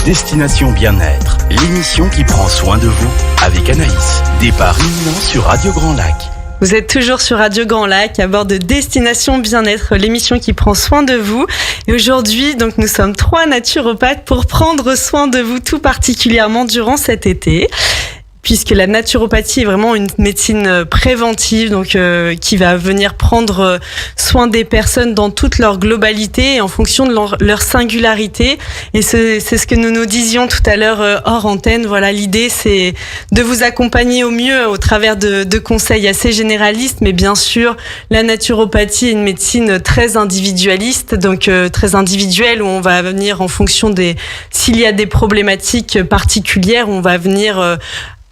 Destination Bien-être, l'émission qui prend soin de vous avec Anaïs. Départ imminent sur Radio Grand Lac. Vous êtes toujours sur Radio Grand Lac à bord de Destination Bien-être, l'émission qui prend soin de vous. Et aujourd'hui, donc, nous sommes 3 naturopathes pour prendre soin de vous tout particulièrement durant cet été. Puisque la naturopathie est vraiment une médecine préventive, donc qui va venir prendre soin des personnes dans toute leur globalité et en fonction de leur singularité. Et c'est ce que nous disions tout à l'heure hors antenne. Voilà, l'idée c'est de vous accompagner au mieux au travers de conseils assez généralistes, mais bien sûr la naturopathie est une médecine très individualiste, donc très individuelle, où on va venir en fonction s'il y a des problématiques particulières, on va venir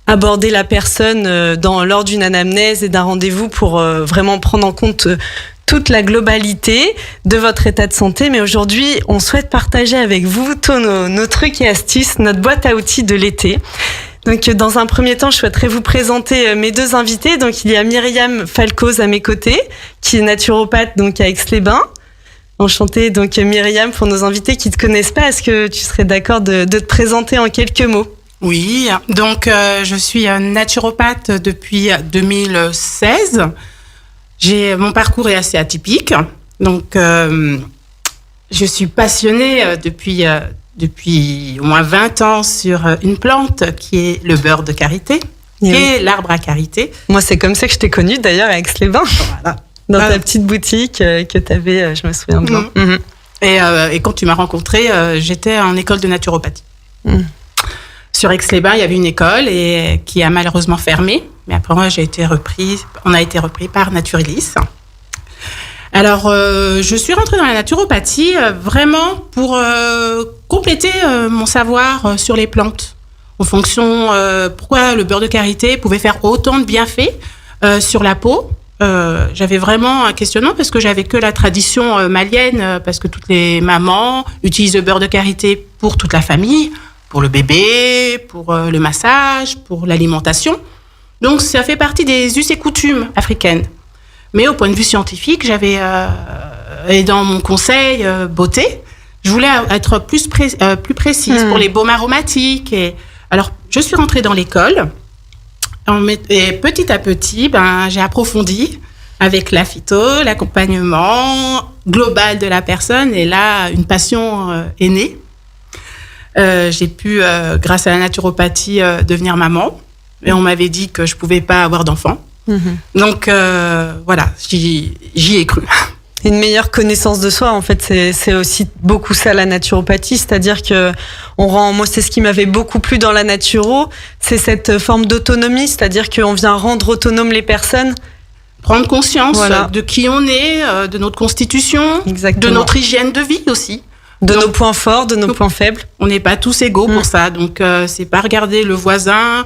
aborder la personne lors d'une anamnèse et d'un rendez-vous pour vraiment prendre en compte toute la globalité de votre état de santé. Mais aujourd'hui, on souhaite partager avec vous tous nos trucs et astuces, notre boîte à outils de l'été. Donc, dans un premier temps, je souhaiterais vous présenter mes 2 invités. Donc, il y a Myriam Falcoz à mes côtés, qui est naturopathe donc à Aix-les-Bains. Enchantée. Donc, Myriam, pour nos invités qui ne te connaissent pas, est-ce que tu serais d'accord de te présenter en quelques mots ? Oui, donc je suis naturopathe depuis 2016. Mon parcours est assez atypique. Donc, je suis passionnée depuis au moins 20 ans sur une plante qui est le beurre de karité, qui est l'arbre à karité. Moi, c'est comme ça que je t'ai connue d'ailleurs à Aix-les-Bains, voilà. Dans ta petite boutique que tu avais, je me souviens bien. Et quand tu m'as rencontrée, j'étais en école de naturopathie. Sur Aix-les-Bains, il y avait une école qui a malheureusement fermé. Mais après, on a été repris par Naturilis. Alors, je suis rentrée dans la naturopathie vraiment pour compléter mon savoir sur les plantes. En fonction, pourquoi le beurre de karité pouvait faire autant de bienfaits sur la peau. J'avais vraiment un questionnement parce que j'avais que la tradition malienne, parce que toutes les mamans utilisent le beurre de karité pour toute la famille. Pour le bébé, pour le massage, pour l'alimentation. Donc, ça fait partie des us et coutumes africaines. Mais au point de vue scientifique, et dans mon conseil beauté, je voulais être plus précise pour les baumes aromatiques. Alors, je suis rentrée dans l'école et petit à petit, j'ai approfondi avec la phyto, l'accompagnement global de la personne. Et là, une passion est née. J'ai pu, grâce à la naturopathie, devenir maman. Et on m'avait dit que je pouvais pas avoir d'enfant. Donc, voilà, j'y ai cru. Une meilleure connaissance de soi, en fait, c'est aussi beaucoup ça, la naturopathie. C'est-à-dire que moi, c'est ce qui m'avait beaucoup plu dans la naturo, c'est cette forme d'autonomie. C'est-à-dire qu'on vient rendre autonomes les personnes. Prendre conscience de qui on est, de notre constitution, de notre hygiène de vie aussi. Nos points forts, de nos points faibles. On n'est pas tous égaux pour ça. Donc, c'est pas regarder le voisin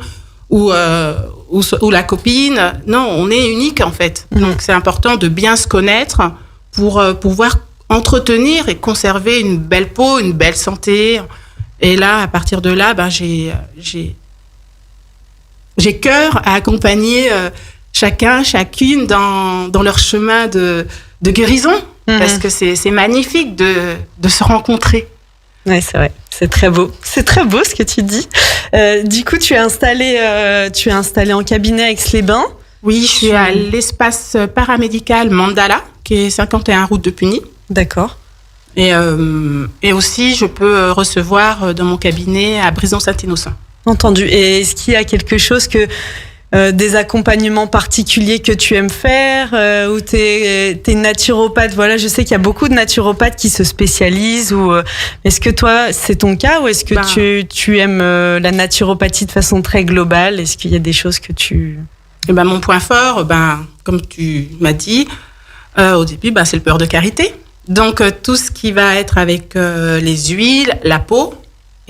ou la copine. Non, on est unique, en fait. Donc, c'est important de bien se connaître pour pouvoir entretenir et conserver une belle peau, une belle santé. Et là, à partir de là, j'ai cœur à accompagner chacune dans leur chemin de guérison. Parce que c'est magnifique de se rencontrer. Oui, c'est vrai. C'est très beau. C'est très beau ce que tu dis. Du coup, tu es installée en cabinet à Aix-les-Bains. Oui, je suis à l'espace paramédical Mandala, qui est 51 route de Puny. D'accord. Et aussi, je peux recevoir dans mon cabinet à Brison-Saint-Innocent. Entendu. Et est-ce qu'il y a quelque chose des accompagnements particuliers que tu aimes faire, ou t'es naturopathe? Voilà, je sais qu'il y a beaucoup de naturopathes qui se spécialisent. Est-ce que toi, c'est ton cas, ou est-ce que tu aimes la naturopathie de façon très globale? Est-ce qu'il y a des choses que tu... mon point fort, comme tu m'as dit au début, c'est le beurre de karité. Donc tout ce qui va être avec les huiles, la peau.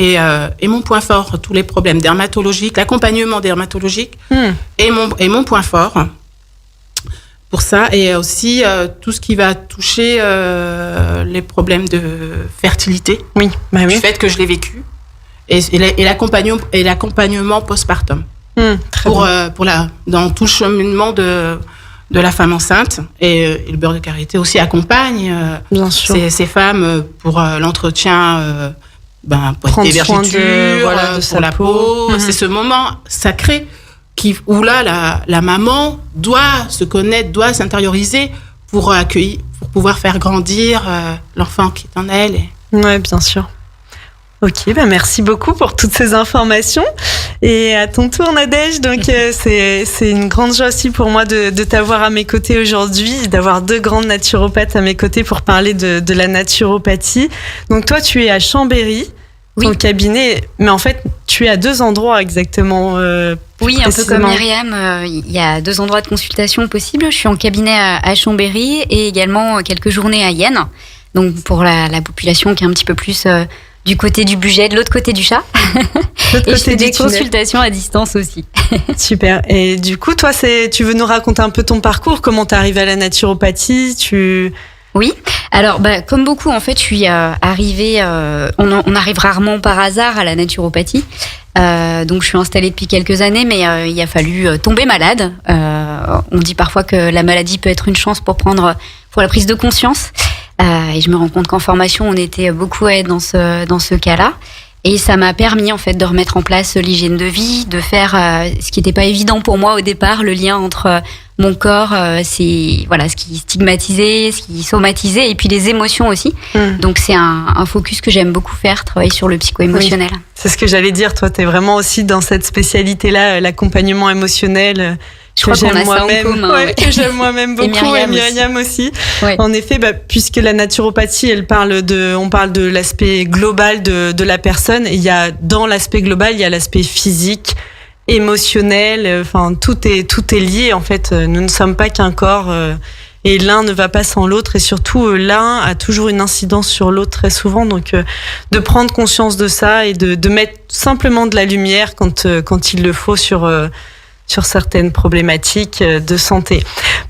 Et mon point fort, tous les problèmes dermatologiques, l'accompagnement dermatologique est mon point fort pour ça. Et aussi tout ce qui va toucher les problèmes de fertilité. Oui, du fait que je l'ai vécu. Et l'accompagnement postpartum. Dans tout le cheminement de la femme enceinte. Et le beurre de karité aussi accompagne ces femmes pour l'entretien pour des vergetures, de pour la peau. C'est ce moment sacré où là, la maman doit se connaître, doit s'intérioriser pour accueillir, pour pouvoir faire grandir l'enfant qui est en elle. Oui, bien sûr. Ok, merci beaucoup pour toutes ces informations. Et à ton tour, Nadège, donc c'est une grande joie aussi pour moi de t'avoir à mes côtés aujourd'hui, d'avoir 2 grandes naturopathes à mes côtés pour parler de la naturopathie. Donc toi, tu es à Chambéry, ton cabinet, mais en fait, tu es à 2 endroits exactement. Oui, un peu comme Myriam, il y a 2 endroits de consultation possibles. Je suis en cabinet à Chambéry et également quelques journées à Yenne. Donc pour la population qui est un petit peu plus du côté du budget, de l'autre côté du chat. Et je fais des consultations à distance aussi. Super. Et du coup, toi, tu veux nous raconter un peu ton parcours, comment t'es arrivée à la naturopathie, Oui. Alors, comme beaucoup, en fait, je suis arrivée. On arrive rarement par hasard à la naturopathie. Donc, je suis installée depuis quelques années, mais il a fallu tomber malade. On dit parfois que la maladie peut être une chance pour la prise de conscience. Et je me rends compte qu'en formation, on était beaucoup dans ce cas-là. Et ça m'a permis, en fait, de remettre en place l'hygiène de vie, de faire ce qui n'était pas évident pour moi au départ, le lien entre mon corps, ce qui stigmatisait, ce qui somatisait, et puis les émotions aussi. Donc, c'est un focus que j'aime beaucoup faire, travailler sur le psycho-émotionnel. Oui, c'est ce que j'allais dire. Toi, t'es vraiment aussi dans cette spécialité-là, l'accompagnement émocionnel. Que j'aime moi-même beaucoup, et Myriam aussi. Ouais. En effet, puisque la naturopathie, on parle de l'aspect global de la personne, et dans l'aspect global, il y a l'aspect physique, émotionnel, tout est lié, en fait. Nous ne sommes pas qu'un corps, et l'un ne va pas sans l'autre, et surtout, l'un a toujours une incidence sur l'autre très souvent, donc, de prendre conscience de ça, et de mettre simplement de la lumière quand il le faut sur certaines problématiques de santé.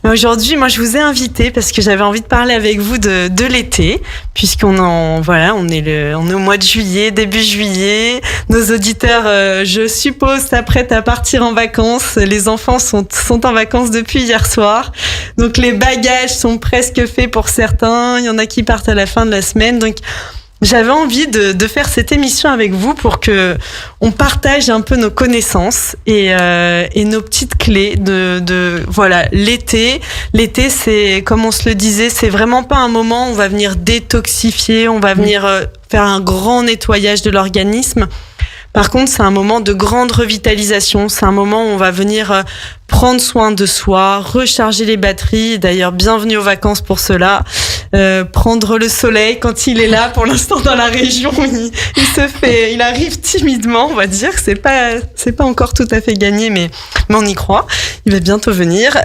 Mais aujourd'hui, moi, je vous ai invité parce que j'avais envie de parler avec vous de l'été, puisqu'on est au mois de juillet, début juillet. Nos auditeurs, je suppose, s'apprêtent à partir en vacances. Les enfants sont en vacances depuis hier soir. Donc, les bagages sont presque faits pour certains. Il y en a qui partent à la fin de la semaine. Donc, j'avais envie de faire cette émission avec vous pour que on partage un peu nos connaissances et nos petites clés voilà, l'été. L'été, c'est, comme on se le disait, c'est vraiment pas un moment où on va venir détoxifier, on va venir faire un grand nettoyage de l'organisme. Par contre, c'est un moment de grande revitalisation. C'est un moment où on va venir prendre soin de soi, recharger les batteries. D'ailleurs, bienvenue aux vacances pour cela. Prendre le soleil quand il est là. Pour l'instant, dans la région, il arrive timidement, on va dire. C'est pas encore tout à fait gagné, mais on y croit. Il va bientôt venir.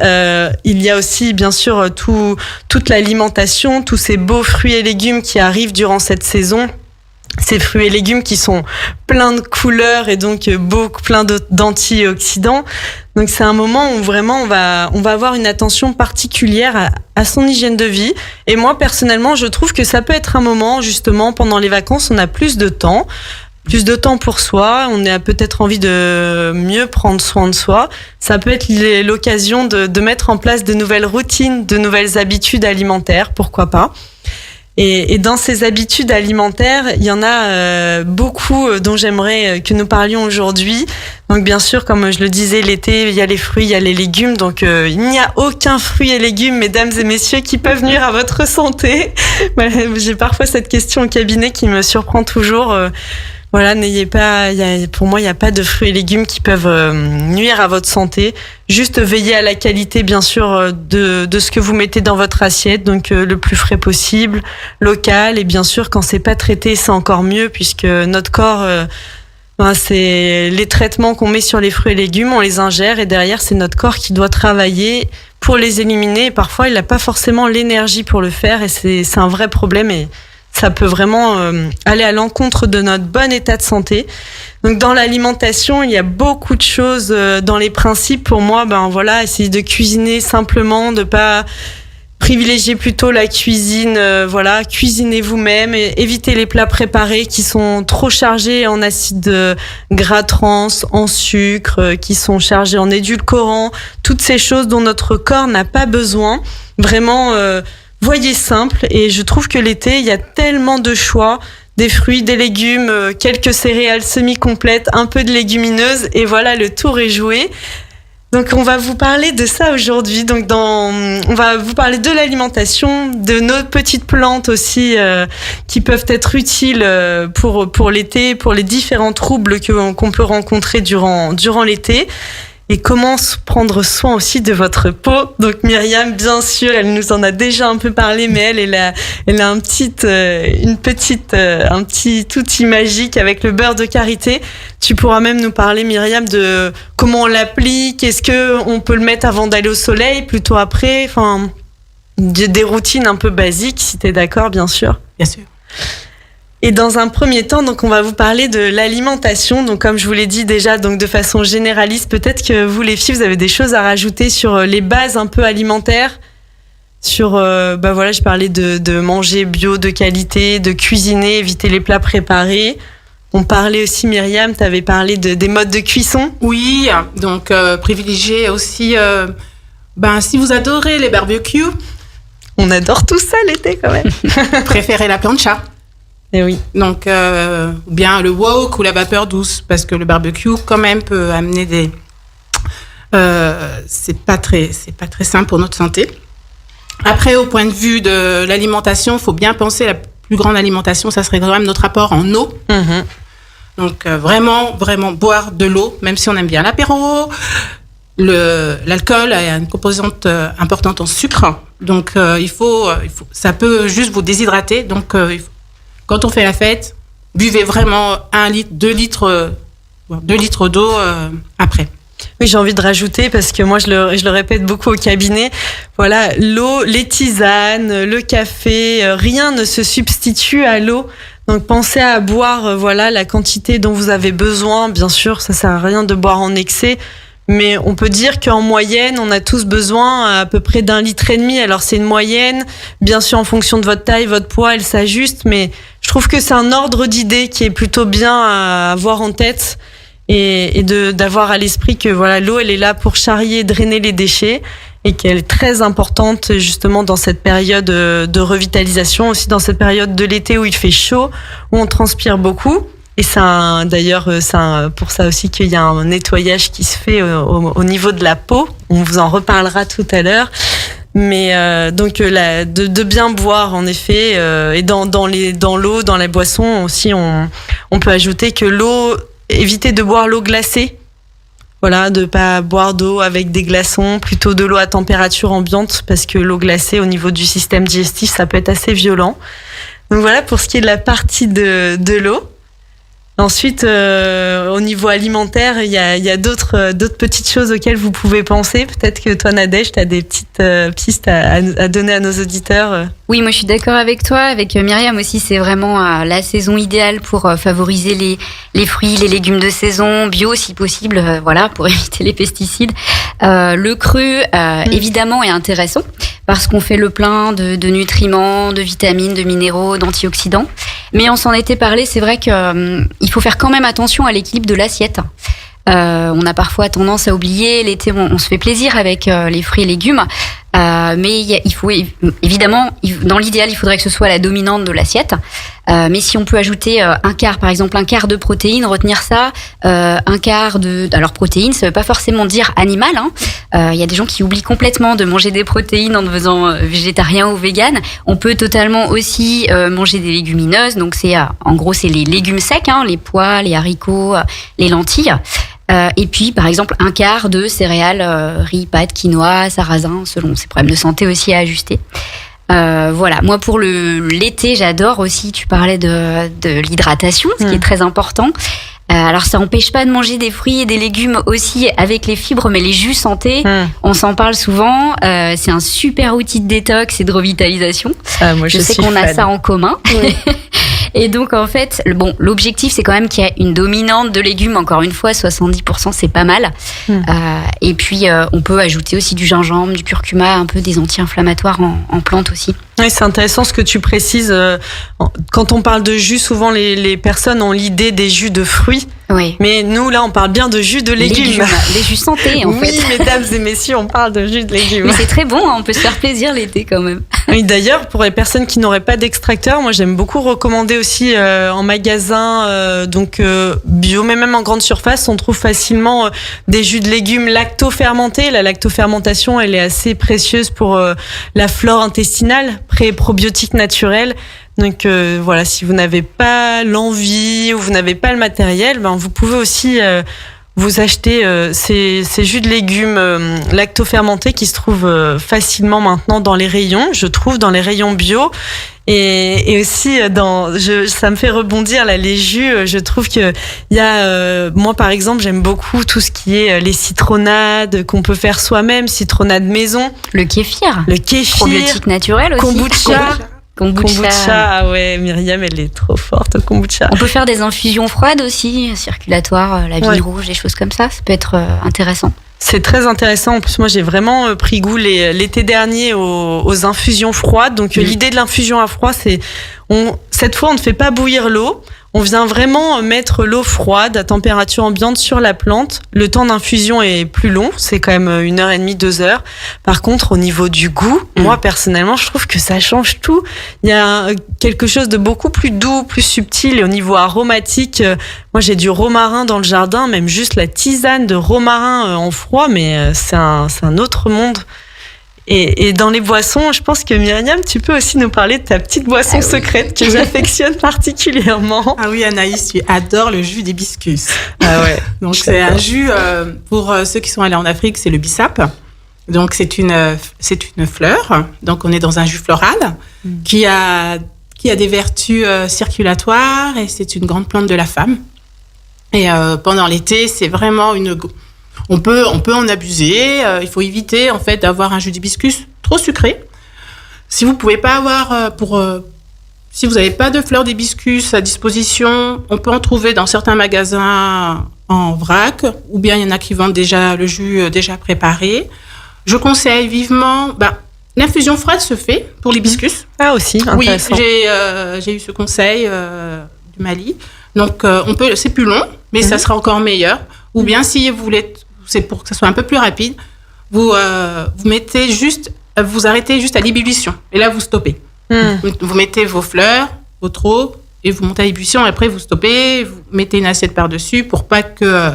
Il y a aussi, bien sûr, toute l'alimentation, tous ces beaux fruits et légumes qui arrivent durant cette saison. Ces fruits et légumes qui sont pleins de couleurs et donc plein d'antioxydants. Donc c'est un moment où vraiment on va avoir une attention particulière à son hygiène de vie. Et moi personnellement, je trouve que ça peut être un moment justement pendant les vacances, on a plus de temps pour soi, on a peut-être envie de mieux prendre soin de soi. Ça peut être l'occasion de mettre en place de nouvelles routines, de nouvelles habitudes alimentaires, pourquoi pas. Et dans ces habitudes alimentaires, il y en a beaucoup dont j'aimerais que nous parlions aujourd'hui. Donc bien sûr, comme je le disais, l'été, il y a les fruits, il y a les légumes. Donc il n'y a aucun fruit et légumes, mesdames et messieurs, qui peuvent nuire à votre santé. J'ai parfois cette question au cabinet qui me surprend toujours. Voilà, pour moi, il n'y a pas de fruits et légumes qui peuvent nuire à votre santé. Juste veillez à la qualité, bien sûr, de ce que vous mettez dans votre assiette. Donc, le plus frais possible, local. Et bien sûr, quand c'est pas traité, c'est encore mieux puisque notre corps, c'est les traitements qu'on met sur les fruits et légumes, on les ingère et derrière, c'est notre corps qui doit travailler pour les éliminer. Et parfois, il n'a pas forcément l'énergie pour le faire et c'est un vrai problème et ça peut vraiment aller à l'encontre de notre bon état de santé. Donc dans l'alimentation, il y a beaucoup de choses dans les principes. Pour moi, essayer de cuisiner simplement, de pas privilégier plutôt la cuisine. Cuisinez vous-même, et évitez les plats préparés qui sont trop chargés en acides gras trans, en sucre, qui sont chargés en édulcorants. Toutes ces choses dont notre corps n'a pas besoin. Vraiment. Voyez simple, et je trouve que l'été, il y a tellement de choix, des fruits, des légumes, quelques céréales semi-complètes, un peu de légumineuses, et voilà, le tour est joué. Donc on va vous parler de ça aujourd'hui. Donc on va vous parler de l'alimentation, de nos petites plantes aussi qui peuvent être utiles pour l'été, pour les différents troubles qu'on peut rencontrer durant l'été. Et comment prendre soin aussi de votre peau. Donc Myriam, bien sûr, elle nous en a déjà un peu parlé, mais elle a un petit outil magique avec le beurre de karité. Tu pourras même nous parler, Myriam, de comment on l'applique. Est-ce que on peut le mettre avant d'aller au soleil, plutôt après? Enfin, des routines un peu basiques, si tu es d'accord, bien sûr. Bien sûr. Et dans un premier temps, donc on va vous parler de l'alimentation. Donc comme je vous l'ai dit déjà, donc de façon généraliste, peut-être que vous les filles, vous avez des choses à rajouter sur les bases un peu alimentaires. Sur, je parlais de manger bio, de qualité, de cuisiner, éviter les plats préparés. On parlait aussi, Myriam, tu avais parlé des modes de cuisson. Oui, donc privilégier aussi, si vous adorez les barbecues. On adore tout ça l'été quand même. Préférez la plancha. Et oui. Donc, bien le wok ou la vapeur douce, parce que le barbecue, quand même, peut amener c'est pas très sain pour notre santé. Après, au point de vue de l'alimentation, il faut bien penser, la plus grande alimentation, ça serait quand même notre apport en eau. Mm-hmm. Donc, vraiment boire de l'eau, même si on aime bien l'apéro. L'alcool a une composante importante en sucre. Donc, ça peut juste vous déshydrater. Donc, quand on fait la fête, buvez vraiment 1 litre, 2 litres d'eau après. Oui, j'ai envie de rajouter, parce que moi, je le répète beaucoup au cabinet. Voilà, l'eau, les tisanes, le café, rien ne se substitue à l'eau. Donc, pensez à boire, la quantité dont vous avez besoin. Bien sûr, ça sert à rien de boire en excès. Mais on peut dire qu'en moyenne, on a tous besoin à peu près d'1,5 litre. Alors c'est une moyenne, bien sûr en fonction de votre taille, votre poids, elle s'ajuste, mais je trouve que c'est un ordre d'idée qui est plutôt bien à avoir en tête et d'avoir à l'esprit que l'eau, elle est là pour charrier, drainer les déchets, et qu'elle est très importante justement dans cette période de revitalisation, aussi dans cette période de l'été où il fait chaud, où on transpire beaucoup. Et c'est pour ça aussi qu'il y a un nettoyage qui se fait au niveau de la peau. On vous en reparlera tout à l'heure. Mais de bien boire en effet, et dans l'eau, dans la boisson aussi, on peut ajouter que l'eau, évitez de boire l'eau glacée. Voilà, de pas boire d'eau avec des glaçons, plutôt de l'eau à température ambiante, parce que l'eau glacée au niveau du système digestif, ça peut être assez violent. Donc voilà pour ce qui est de la partie de l'eau. Ensuite, au niveau alimentaire, il y a d'autres petites choses auxquelles vous pouvez penser. Peut-être que toi, Nadège, tu as des petites pistes à donner à nos auditeurs. Oui, moi je suis d'accord avec toi. Avec Myriam aussi, c'est vraiment la saison idéale pour favoriser les fruits, les légumes de saison, bio si possible, pour éviter les pesticides. Le cru, évidemment, est intéressant parce qu'on fait le plein de nutriments, de vitamines, de minéraux, d'antioxydants. Mais on s'en était parlé, c'est vrai qu'il faut faire quand même attention à l'équilibre de l'assiette. On a parfois tendance à oublier, l'été on se fait plaisir avec les fruits et légumes, mais il faut évidemment, dans l'idéal, il faudrait que ce soit la dominante de l'assiette. Mais si on peut ajouter un quart de protéines, retenir ça, un quart alors protéines, ça veut pas forcément dire animal, il y a des gens qui oublient complètement de manger des protéines en devenant végétarien ou vegan. On peut totalement aussi manger des légumineuses, donc c'est en gros c'est les légumes secs, les pois, les haricots, les lentilles. Et puis, par exemple, un quart de céréales, riz, pâtes, quinoa, sarrasin, selon ses problèmes de santé aussi à ajuster. Moi pour l'été, j'adore aussi, tu parlais de l'hydratation, ce qui est très important. Alors ça n'empêche pas de manger des fruits et des légumes aussi avec les fibres, mais les jus santé, on s'en parle souvent, c'est un super outil de détox et de revitalisation. Moi, je sais qu'on a ça en commun. Oui. Et donc en fait, l'objectif c'est quand même qu'il y ait une dominante de légumes, encore une fois 70% c'est pas mal. Et puis on peut ajouter aussi du gingembre, du curcuma, un peu des anti-inflammatoires en plantes aussi. Oui, c'est intéressant ce que tu précises. Quand on parle de jus, souvent les personnes ont l'idée des jus de fruits. Oui. Mais nous, là, on parle bien de jus de légumes. Les jus santé, en fait. Oui, mesdames et messieurs, on parle de jus de légumes. Mais c'est très bon, hein, on peut se faire plaisir l'été quand même. Oui, d'ailleurs, pour les personnes qui n'auraient pas d'extracteur, moi, j'aime beaucoup recommander aussi en magasin, bio, mais même en grande surface, on trouve facilement des jus de légumes lacto-fermentés. La lactofermentation, elle est assez précieuse pour la flore intestinale, pré-probiotique naturel. Donc voilà, si vous n'avez pas l'envie ou vous n'avez pas le matériel, vous pouvez aussi vous acheter ces jus de légumes lacto-fermentés qui se trouvent facilement maintenant dans les rayons, je trouve, dans les rayons bio. Et aussi, ça me fait rebondir là, les jus. Je trouve que il y a, moi par exemple, j'aime beaucoup tout ce qui est les citronnades qu'on peut faire soi-même, citronnade maison, le kéfir, probiotique naturel aussi, kombucha, ah ouais, Myriam, elle est trop forte au kombucha. On peut faire des infusions froides aussi, circulatoires, la vigne rouge, des choses comme ça. Ça peut être intéressant. C'est très intéressant. En plus, moi, j'ai vraiment pris goût l'été dernier aux infusions froides. Donc, l'idée de l'infusion à froid, c'est cette fois, on ne fait pas bouillir l'eau. On vient vraiment mettre l'eau froide à température ambiante sur la plante. Le temps d'infusion est plus long, c'est quand même 1h30, 2h. Par contre, au niveau du goût, moi personnellement, je trouve que ça change tout. Il y a quelque chose de beaucoup plus doux, plus subtil. Et au niveau aromatique, moi j'ai du romarin dans le jardin, même juste la tisane de romarin en froid, mais c'est un autre monde. Et dans les boissons, je pense que Myriam, tu peux aussi nous parler de ta petite boisson secrète que j'affectionne particulièrement. Ah oui, Anaïs, tu adores le jus d'hibiscus. Ah ouais. Donc c'est un jus, pour ceux qui sont allés en Afrique, c'est le bissap. Donc c'est une fleur. Donc on est dans un jus floral qui a des vertus circulatoires et c'est une grande plante de la femme. Et pendant l'été, c'est vraiment on peut en abuser. Il faut éviter en fait d'avoir un jus d'hibiscus trop sucré. Si vous pouvez pas avoir si vous n'avez pas de fleurs d'hibiscus à disposition, on peut en trouver dans certains magasins en vrac, ou bien il y en a qui vendent déjà le jus déjà préparé. Je conseille vivement. L'infusion froide se fait pour l'hibiscus. Ah aussi, intéressant. Oui, j'ai eu ce conseil du Mali. Donc c'est plus long, mais ça sera encore meilleur. Ou bien si vous voulez, c'est pour que ça soit un peu plus rapide, vous arrêtez juste à l'ébullition et là vous stoppez. Vous mettez vos fleurs, votre eau et vous montez à l'ébullition. Après vous stoppez, vous mettez une assiette par dessus pour pas que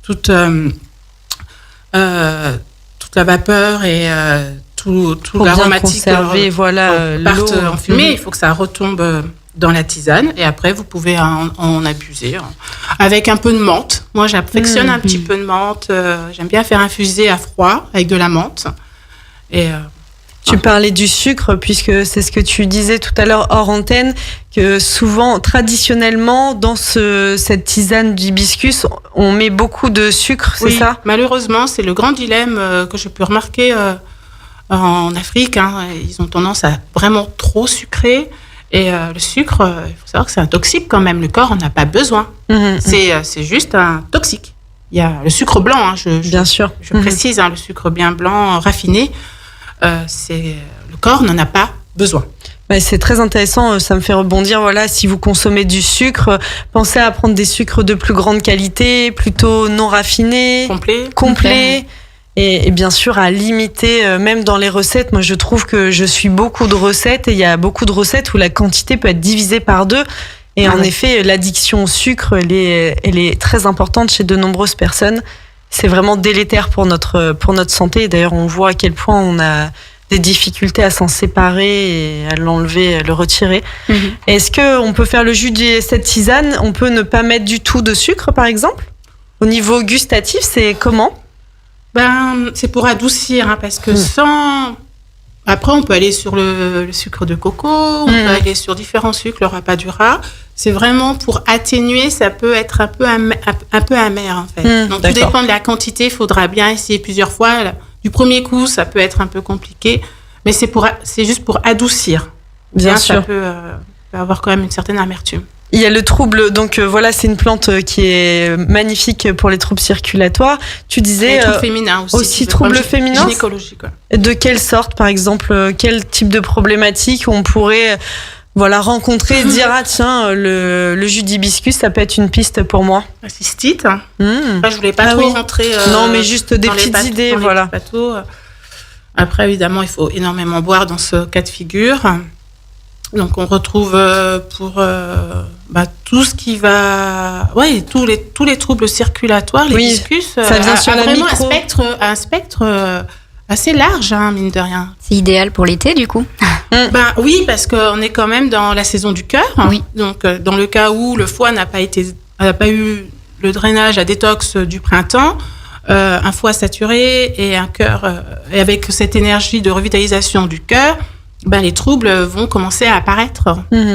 toute la vapeur et tout l'aromatique parte en fumée. Il faut que ça retombe dans la tisane et après vous pouvez en abuser avec un peu de menthe. Moi j'affectionne un petit peu de menthe. J'aime bien faire infuser à froid avec de la menthe. Et tu parlais du sucre puisque c'est ce que tu disais tout à l'heure hors antenne, que souvent traditionnellement dans cette tisane d'hibiscus on met beaucoup de sucre, c'est ça? Malheureusement c'est le grand dilemme que je peux remarquer en Afrique. Ils ont tendance à vraiment trop sucrer. Et le sucre, il faut savoir que c'est un toxique quand même. Le corps en a pas besoin. C'est juste un toxique. Il y a le sucre blanc. Bien sûr. Je précise, le sucre bien blanc, raffiné. Le corps n'en a pas besoin. C'est très intéressant. Ça me fait rebondir. Voilà, si vous consommez du sucre, pensez à prendre des sucres de plus grande qualité, plutôt non raffinés, complets. Et bien sûr à limiter, même dans les recettes. Moi je trouve que je suis beaucoup de recettes et il y a beaucoup de recettes où la quantité peut être divisée par 2 et en effet l'addiction au sucre elle est très importante chez de nombreuses personnes. C'est vraiment délétère pour notre santé et d'ailleurs on voit à quel point on a des difficultés à s'en séparer et à l'enlever, à le retirer. Est-ce qu'on peut faire le jus de cette tisane? On peut ne pas mettre du tout de sucre par exemple? Au niveau gustatif c'est comment? C'est pour adoucir, parce que Après, on peut aller sur le sucre de coco, on peut aller sur différents sucres, le rapadura. C'est vraiment pour atténuer, ça peut être un peu amer, en fait. Donc, tout dépend de la quantité, il faudra bien essayer plusieurs fois. Du premier coup, ça peut être un peu compliqué, mais c'est juste pour adoucir. Bien sûr. Ça peut avoir quand même une certaine amertume. Il y a le trouble, donc voilà, c'est une plante qui est magnifique pour les troubles circulatoires. Tu disais... Les troubles féminins aussi. Troubles féminins gynécologiques, De quelle sorte, par exemple? Quel type de problématique on pourrait voilà, rencontrer et dire, tiens, le jus d'hibiscus, ça peut être une piste pour moi. La cystite. Je voulais pas trop rentrer. Non, mais juste des petites idées, voilà. Après, évidemment, il faut énormément boire dans ce cas de figure. Donc, on retrouve pour tout ce qui va, tous les troubles circulatoires, l'hibiscus, ça vient sur la vraiment micro. un spectre assez large, mine de rien. C'est idéal pour l'été, du coup. Oui, parce qu'on est quand même dans la saison du cœur. Oui. Donc, dans le cas où le foie n'a pas eu le drainage à détox du printemps, un foie saturé et un cœur, et avec cette énergie de revitalisation du cœur, les troubles vont commencer à apparaître.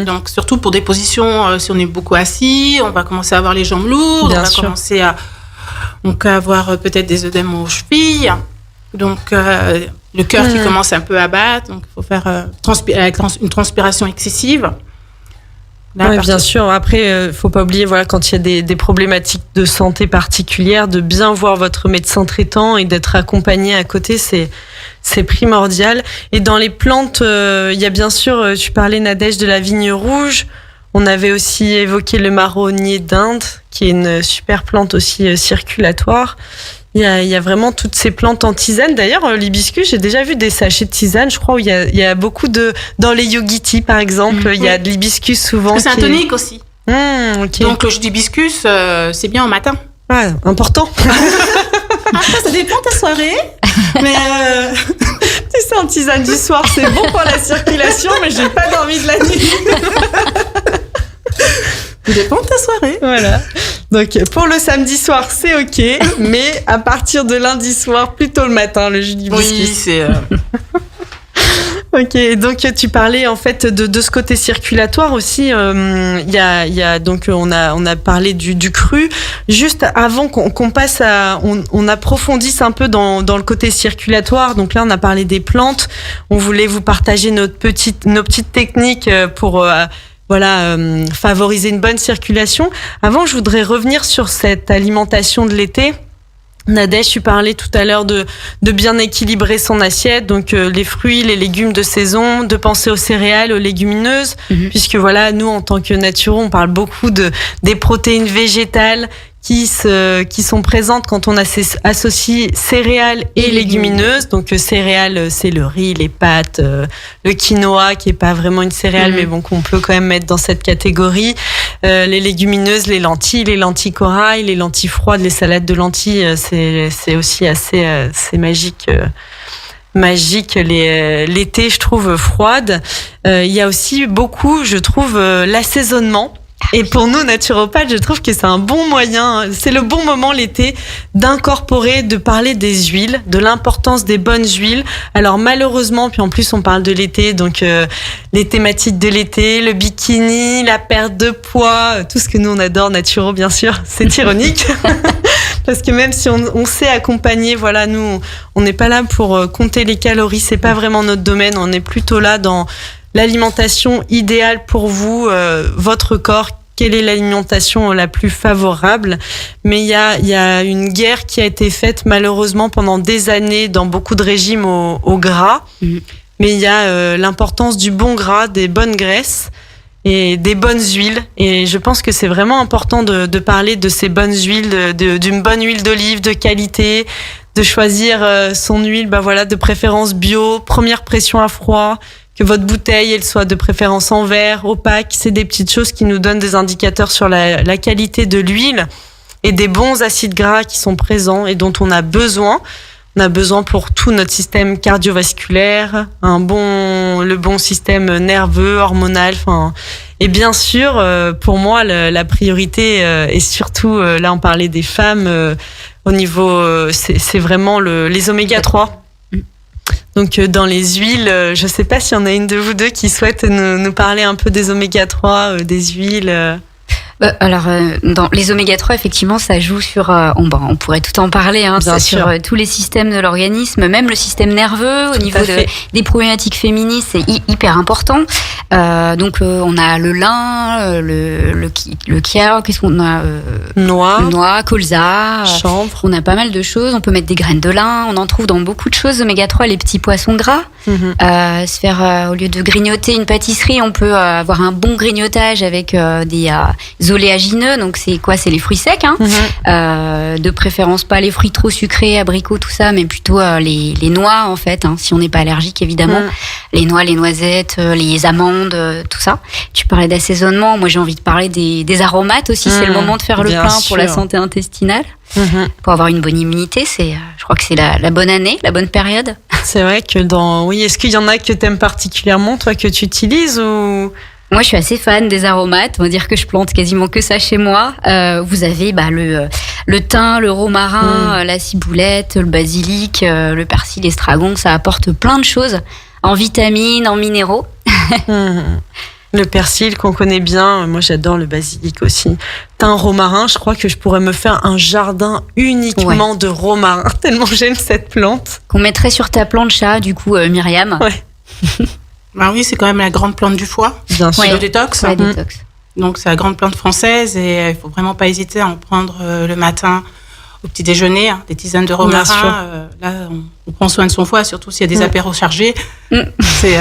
Donc, surtout pour des positions, si on est beaucoup assis, on va commencer à avoir les jambes lourdes, on peut avoir peut-être des œdèmes aux chevilles. Donc, le cœur qui commence un peu à battre, donc il faut faire une transpiration excessive. Oui, bien sûr. Après, faut pas oublier, voilà, quand il y a des problématiques de santé particulières, de bien voir votre médecin traitant et d'être accompagné à côté, c'est primordial. Et dans les plantes, il y a bien sûr, tu parlais, Nadège, de la vigne rouge. On avait aussi évoqué le marronnier d'Inde, qui est une super plante aussi circulatoire. Il y a vraiment toutes ces plantes en tisane. D'ailleurs, l'hibiscus, j'ai déjà vu des sachets de tisane, je crois, où il y a beaucoup dans les yogis, par exemple, il y a de l'hibiscus souvent. C'est un tonique aussi. Okay. Donc, le jus d'hibiscus, c'est bien au matin. Ouais, important. Après, ça dépend ta soirée. Mais tu sais, en tisane du soir, c'est bon pour la circulation, mais j'ai pas dormi de la nuit. Ça dépend de ta soirée. Voilà. Donc, pour le samedi soir, c'est OK, mais à partir de lundi soir, plutôt le matin, le jus d'hibiscus. Oui, c'est... Ok, donc tu parlais en fait de ce côté circulatoire aussi. Il y a donc on a parlé du cru. Juste avant qu'on passe on approfondisse un peu dans le côté circulatoire. Donc là, on a parlé des plantes. On voulait vous partager nos petites techniques pour favoriser une bonne circulation. Avant, je voudrais revenir sur cette alimentation de l'été. Nadège, tu parlais tout à l'heure de bien équilibrer son assiette, donc les fruits, les légumes de saison, de penser aux céréales, aux légumineuses, puisque voilà, nous en tant que naturaux, on parle beaucoup des protéines végétales qui sont présentes quand on associe céréales et légumineuses. Donc céréales, c'est le riz, les pâtes, le quinoa qui est pas vraiment une céréale, mais bon, qu'on peut quand même mettre dans cette catégorie. Les légumineuses, les lentilles corail, les lentilles froides, les salades de lentilles, c'est aussi assez c'est magique. Magique l'été, je trouve, froide. Il y a aussi beaucoup, je trouve, l'assaisonnement. Et pour nous, naturopathes, je trouve que c'est un bon moyen, c'est le bon moment l'été d'incorporer, de parler des huiles, de l'importance des bonnes huiles. Alors malheureusement, puis en plus on parle de l'été, donc les thématiques de l'été, le bikini, la perte de poids, tout ce que nous on adore, naturaux bien sûr, c'est ironique. Parce que même si on sait accompagner, voilà, nous on n'est pas là pour compter les calories, c'est pas vraiment notre domaine, on est plutôt là dans l'alimentation idéale pour vous, votre corps, quelle est l'alimentation la plus favorable. Mais il y a une guerre qui a été faite malheureusement pendant des années dans beaucoup de régimes au gras. Mais il y a l'importance du bon gras, des bonnes graisses et des bonnes huiles. Et je pense que c'est vraiment important de parler de ces bonnes huiles, d'une bonne huile d'olive de qualité, de choisir son huile, de préférence bio, première pression à froid, que votre bouteille, elle soit de préférence en verre, opaque. C'est des petites choses qui nous donnent des indicateurs sur la qualité de l'huile et des bons acides gras qui sont présents et dont on a besoin. On a besoin pour tout notre système cardiovasculaire, le bon système nerveux, hormonal. Et bien sûr, pour moi, la priorité est surtout, là on parlait des femmes, au niveau, c'est vraiment les oméga 3. Donc dans les huiles, je sais pas s'il y en a une de vous deux qui souhaite nous parler un peu des oméga 3, des huiles. Alors, dans les oméga 3, effectivement, ça joue sur... on pourrait tout en parler, sur tous les systèmes de l'organisme, même le système nerveux, au niveau des problématiques féminines, c'est hyper important. Donc, on a le lin, le kia, qu'est-ce qu'on a Noix, colza, chanvre. On a pas mal de choses. On peut mettre des graines de lin. On en trouve dans beaucoup de choses, oméga 3, les petits poissons gras. Se faire, au lieu de grignoter une pâtisserie, on peut avoir un bon grignotage avec des oléagineux. Donc c'est quoi? C'est les fruits secs, de préférence pas les fruits trop sucrés, abricots, tout ça, mais plutôt les noix en fait, si on n'est pas allergique évidemment. Les noix, les noisettes, les amandes, tout ça. Tu parlais d'assaisonnement, moi j'ai envie de parler des aromates aussi. C'est le moment de faire le plein pour la santé intestinale. Pour avoir une bonne immunité, je crois que c'est la bonne année, la bonne période. C'est vrai que est-ce qu'il y en a que t'aimes particulièrement, toi, que tu utilises ou... Moi, je suis assez fan des aromates. On va dire que je plante quasiment que ça chez moi. Vous avez le thym, le romarin, la ciboulette, le basilic, le persil, l'estragon. Ça apporte plein de choses en vitamines, en minéraux. Le persil qu'on connaît bien, moi j'adore le basilic aussi. Thym, romarin, je crois que je pourrais me faire un jardin uniquement de romarin, tellement j'aime cette plante. Qu'on mettrait sur ta plancha, du coup, Myriam. Ouais. Ben oui, c'est quand même la grande plante du foie. Bien sûr. Le détox. Ouais, détox. Donc c'est la grande plante française et il faut vraiment pas hésiter à en prendre le matin au petit déjeuner, des tisanes de romarin. Là, on prend soin de son foie, surtout s'il y a des apéros chargés. C'est...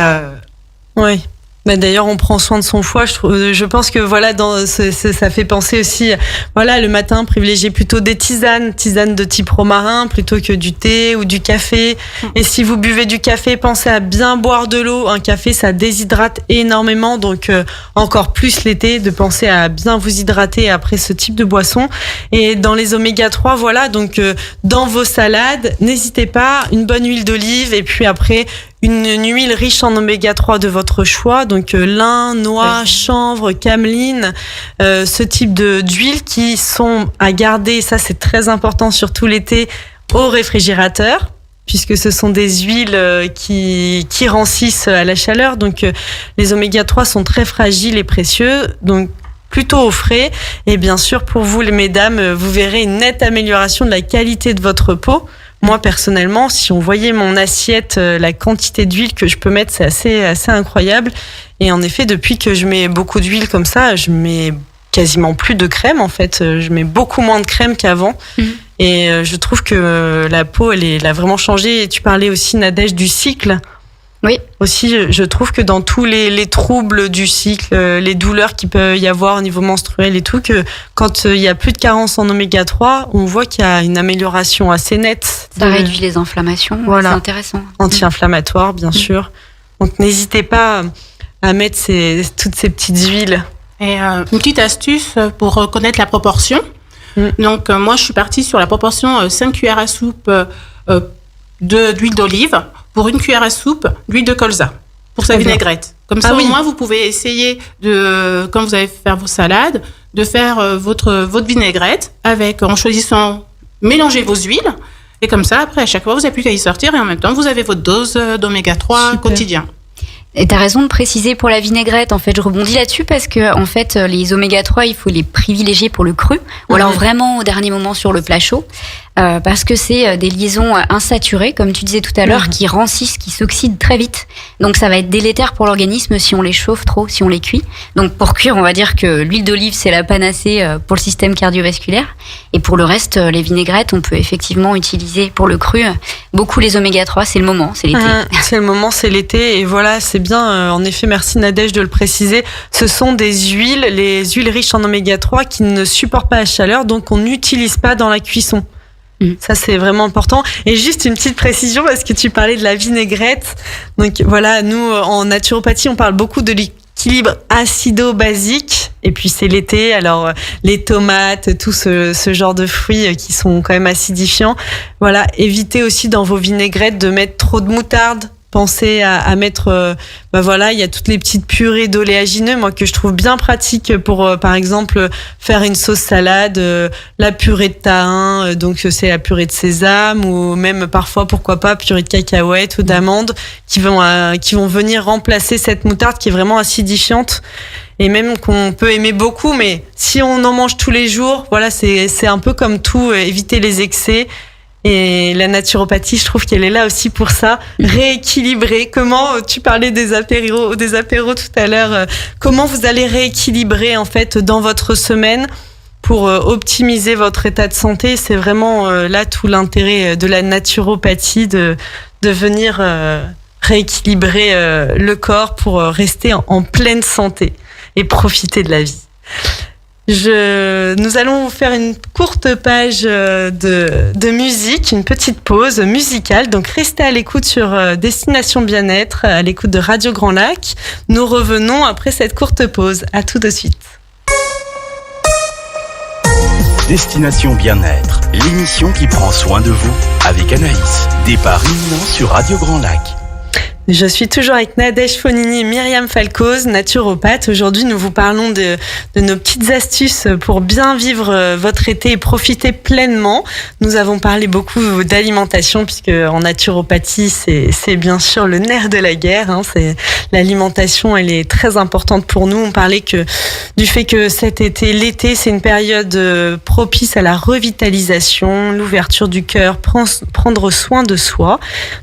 Oui. Bah d'ailleurs, on prend soin de son foie. Je pense que voilà, ça fait penser aussi, voilà, le matin, privilégier plutôt des tisanes de type romarin plutôt que du thé ou du café. Et si vous buvez du café, pensez à bien boire de l'eau. Un café, ça déshydrate énormément, donc encore plus l'été, de penser à bien vous hydrater après ce type de boisson. Et dans les oméga 3, voilà, donc dans vos salades, n'hésitez pas, une bonne huile d'olive et puis après une huile riche en oméga 3 de votre choix, donc lin, noix, chanvre, cameline, ce type d'huile qui sont à garder, ça c'est très important surtout l'été, au réfrigérateur, puisque ce sont des huiles qui rancissent à la chaleur, donc les oméga 3 sont très fragiles et précieux, donc plutôt au frais. Et bien sûr, pour vous les mesdames, vous verrez une nette amélioration de la qualité de votre peau. Moi, personnellement, si on voyait mon assiette, la quantité d'huile que je peux mettre, c'est assez incroyable. Et en effet, depuis que je mets beaucoup d'huile comme ça, je mets quasiment plus de crème, en fait. Je mets beaucoup moins de crème qu'avant. Et je trouve que la peau, elle a vraiment changé. Et tu parlais aussi, Nadège, du cycle. Oui. Aussi, je trouve que dans tous les troubles du cycle, les douleurs qu'il peut y avoir au niveau menstruel et tout, que quand il y a plus de carence en oméga 3, on voit qu'il y a une amélioration assez nette. Ça réduit les inflammations, voilà. C'est intéressant. Anti-inflammatoire, bien sûr. Donc n'hésitez pas à mettre toutes ces petites huiles. Et une petite astuce pour connaître la proportion. Donc moi, je suis partie sur la proportion 5 cuillères à soupe d'huile d'olive pour une cuillère à soupe d'huile de colza pour sa vinaigrette. Comme ça, au moins, vous pouvez essayer quand vous allez faire vos salades, de faire votre vinaigrette en choisissant, mélanger vos huiles. Et comme ça, après, à chaque fois, vous n'avez plus qu'à y sortir et en même temps, vous avez votre dose d'oméga 3 quotidien. Et t'as raison de préciser pour la vinaigrette. En fait, je rebondis là-dessus parce que, en fait, les oméga 3, il faut les privilégier pour le cru ou alors vraiment au dernier moment sur le plat chaud. Parce que c'est des liaisons insaturées, comme tu disais tout à l'heure, qui rancissent, qui s'oxydent très vite. Donc ça va être délétère pour l'organisme si on les chauffe trop, si on les cuit. Donc pour cuire, on va dire que l'huile d'olive, c'est la panacée pour le système cardiovasculaire. Et pour le reste, les vinaigrettes, on peut effectivement utiliser pour le cru. Beaucoup les oméga 3, c'est le moment, c'est l'été. C'est le moment, c'est l'été. Et voilà, c'est bien. En effet, merci Nadège de le préciser. Ce sont des huiles, les huiles riches en oméga 3 qui ne supportent pas la chaleur, donc on n'utilise pas dans la cuisson. Ça, c'est vraiment important. Et juste une petite précision, parce que tu parlais de la vinaigrette. Donc voilà, nous, en naturopathie, on parle beaucoup de l'équilibre acido-basique. Et puis c'est l'été, alors les tomates, tout ce genre de fruits qui sont quand même acidifiants. Voilà, évitez aussi dans vos vinaigrettes de mettre trop de moutarde. Pensez à mettre, voilà, il y a toutes les petites purées d'oléagineux, moi que je trouve bien pratique pour, par exemple, faire une sauce salade, la purée de thym, donc c'est la purée de sésame, ou même parfois, pourquoi pas, purée de cacahuètes ou d'amandes, qui vont venir remplacer cette moutarde qui est vraiment acidifiante. Et même qu'on peut aimer beaucoup, mais si on en mange tous les jours, voilà, c'est un peu comme tout, éviter les excès. Et la naturopathie, je trouve qu'elle est là aussi pour ça, rééquilibrer. Comment, tu parlais des apéros tout à l'heure, comment vous allez rééquilibrer en fait dans votre semaine pour optimiser votre état de santé. C'est vraiment là tout l'intérêt de la naturopathie de venir rééquilibrer le corps pour rester en pleine santé et profiter de la vie. Nous allons faire une courte page de musique, une petite pause musicale. Donc restez à l'écoute sur Destination Bien-être, à l'écoute de Radio Grand Lac. Nous revenons après cette courte pause. À tout de suite. Destination Bien-être, l'émission qui prend soin de vous avec Anaïs. Départ imminent sur Radio Grand Lac. Je suis toujours avec Nadège Fonini et Myriam Falcoz, naturopathe. Aujourd'hui, nous vous parlons de nos petites astuces pour bien vivre votre été et profiter pleinement. Nous avons parlé beaucoup d'alimentation puisque en naturopathie, c'est bien sûr le nerf de la guerre. C'est l'alimentation, elle est très importante pour nous. On parlait du fait que cet été, l'été, c'est une période propice à la revitalisation, l'ouverture du cœur, prendre soin de soi.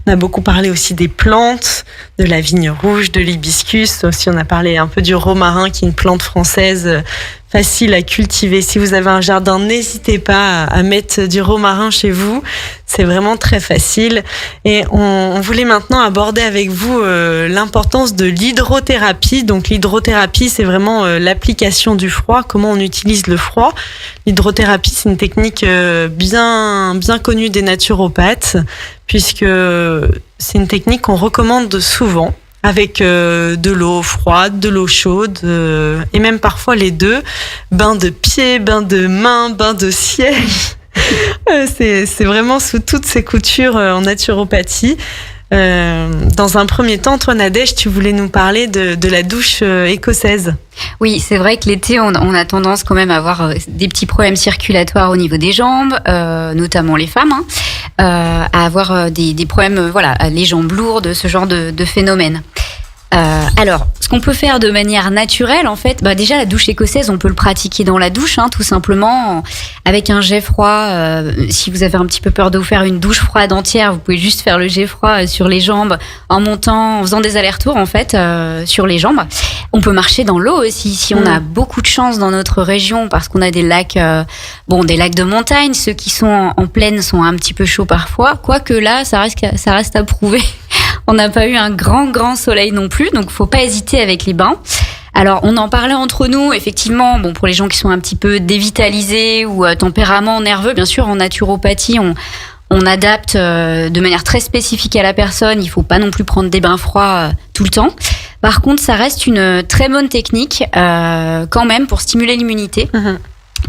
On a beaucoup parlé aussi des plantes, de la vigne rouge, de l'hibiscus. Aussi, on a parlé un peu du romarin, qui est une plante française facile à cultiver. Si vous avez un jardin, n'hésitez pas à mettre du romarin chez vous. C'est vraiment très facile. Et on voulait maintenant aborder avec vous l'importance de l'hydrothérapie. Donc l'hydrothérapie, c'est vraiment l'application du froid, comment on utilise le froid. L'hydrothérapie, c'est une technique bien connue des naturopathes, puisque c'est une technique qu'on recommande souvent, avec de l'eau froide, de l'eau chaude, et même parfois les deux. Bain de pieds, bain de mains, bain de siège. C'est vraiment sous toutes ces coutures en naturopathie. Dans un premier temps, toi Nadège, tu voulais nous parler de la douche écossaise. Oui, c'est vrai que l'été, on a tendance quand même à avoir des petits problèmes circulatoires au niveau des jambes, notamment les femmes, à avoir des problèmes, les jambes lourdes, ce genre de phénomène. Alors, ce qu'on peut faire de manière naturelle, en fait, déjà la douche écossaise, on peut le pratiquer dans la douche, tout simplement, avec un jet froid. Si vous avez un petit peu peur de vous faire une douche froide entière, vous pouvez juste faire le jet froid sur les jambes en montant, en faisant des allers-retours, en fait, sur les jambes. On peut marcher dans l'eau aussi, si on a beaucoup de chance dans notre région, parce qu'on a des lacs, des lacs de montagne. Ceux qui sont en plaine sont un petit peu chauds parfois, quoique là, ça reste à prouver. On n'a pas eu un grand soleil non plus, donc faut pas hésiter avec les bains. Alors, on en parlait entre nous, effectivement, pour les gens qui sont un petit peu dévitalisés ou tempérament nerveux, bien sûr, en naturopathie, on adapte de manière très spécifique à la personne. Il faut pas non plus prendre des bains froids tout le temps. Par contre, ça reste une très bonne technique quand même pour stimuler l'immunité,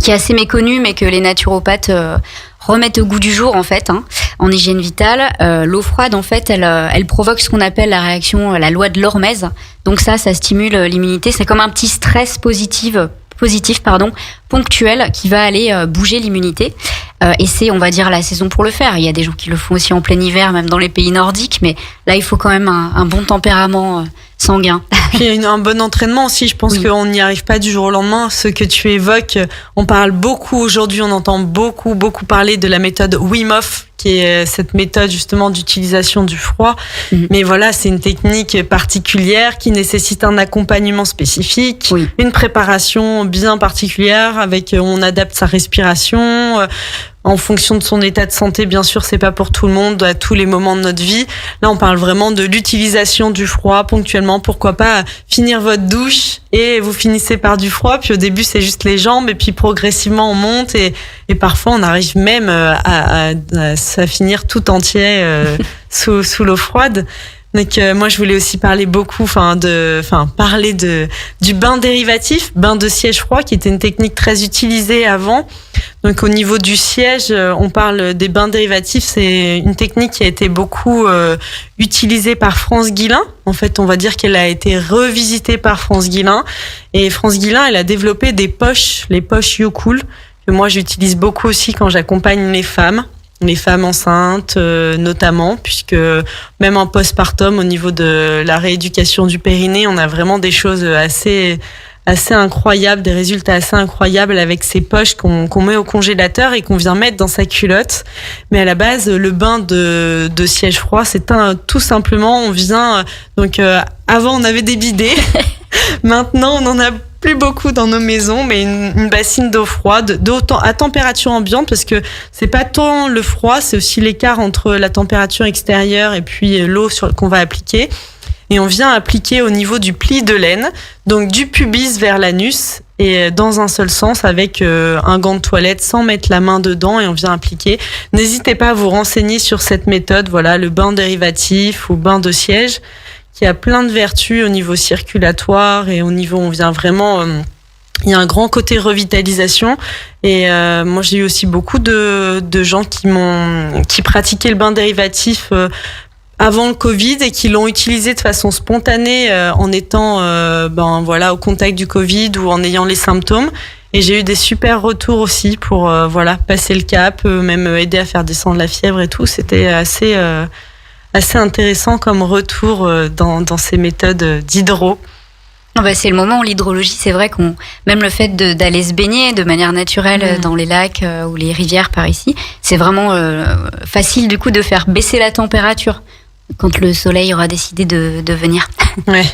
qui est assez méconnue, mais que les naturopathes remettent au goût du jour en fait, en hygiène vitale. L'eau froide en fait, elle provoque ce qu'on appelle la réaction, la loi de l'hormèse. Donc ça stimule l'immunité. C'est comme un petit stress positif, ponctuel, qui va aller bouger l'immunité. Et c'est, on va dire, la saison pour le faire. Il y a des gens qui le font aussi en plein hiver, même dans les pays nordiques, mais là il faut quand même un bon tempérament sanguin. Puis un bon entraînement aussi, je pense qu'on n'y arrive pas du jour au lendemain. Ce que tu évoques, on parle beaucoup aujourd'hui, on entend beaucoup parler de la méthode Wim Hof, qui est cette méthode justement d'utilisation du froid. Mais voilà, c'est une technique particulière qui nécessite un accompagnement spécifique, une préparation bien particulière, avec on adapte sa respiration en fonction de son état de santé. Bien sûr, c'est pas pour tout le monde à tous les moments de notre vie. Là, on parle vraiment de l'utilisation du froid ponctuellement. Pourquoi pas finir votre douche et vous finissez par du froid. Puis au début, c'est juste les jambes et puis progressivement, on monte et parfois, on arrive même à finir tout entier sous l'eau froide. Donc moi je voulais aussi parler du bain dérivatif, bain de siège froid, qui était une technique très utilisée avant. Donc au niveau du siège, on parle des bains dérivatifs. C'est une technique qui a été beaucoup utilisée par France Guillain. En fait, on va dire qu'elle a été revisitée par France Guillain. Et France Guillain, elle a développé des poches, les poches YoCool, que moi j'utilise beaucoup aussi quand j'accompagne les femmes enceintes notamment, puisque même en postpartum, au niveau de la rééducation du périnée, on a vraiment des choses assez incroyables, des résultats assez incroyables avec ces poches qu'on met au congélateur et qu'on vient mettre dans sa culotte. Mais à la base, le bain de siège froid, c'est tout simplement, on vient avant on avait des bidets. Maintenant, on en a plus beaucoup dans nos maisons, mais une bassine d'eau froide, à température ambiante, parce que c'est pas tant le froid, c'est aussi l'écart entre la température extérieure et puis l'eau qu'on va appliquer. Et on vient appliquer au niveau du pli de laine, donc du pubis vers l'anus, et dans un seul sens avec un gant de toilette sans mettre la main dedans, et on vient appliquer. N'hésitez pas à vous renseigner sur cette méthode, voilà, le bain dérivatif ou bain de siège, qui a plein de vertus au niveau circulatoire et au niveau, on vient vraiment... il y a un grand côté revitalisation, et moi j'ai eu aussi beaucoup de gens qui pratiquaient le bain dérivatif avant le Covid et qui l'ont utilisé de façon spontanée en étant au contact du Covid ou en ayant les symptômes. Et j'ai eu des super retours aussi pour passer le cap, même aider à faire descendre la fièvre et tout. C'était assez intéressant comme retour dans ces méthodes d'hydro. C'est le moment où l'hydrologie, c'est vrai même le fait d'aller se baigner de manière naturelle dans les lacs ou les rivières par ici, c'est vraiment facile du coup de faire baisser la température quand le soleil aura décidé de venir. Ouais.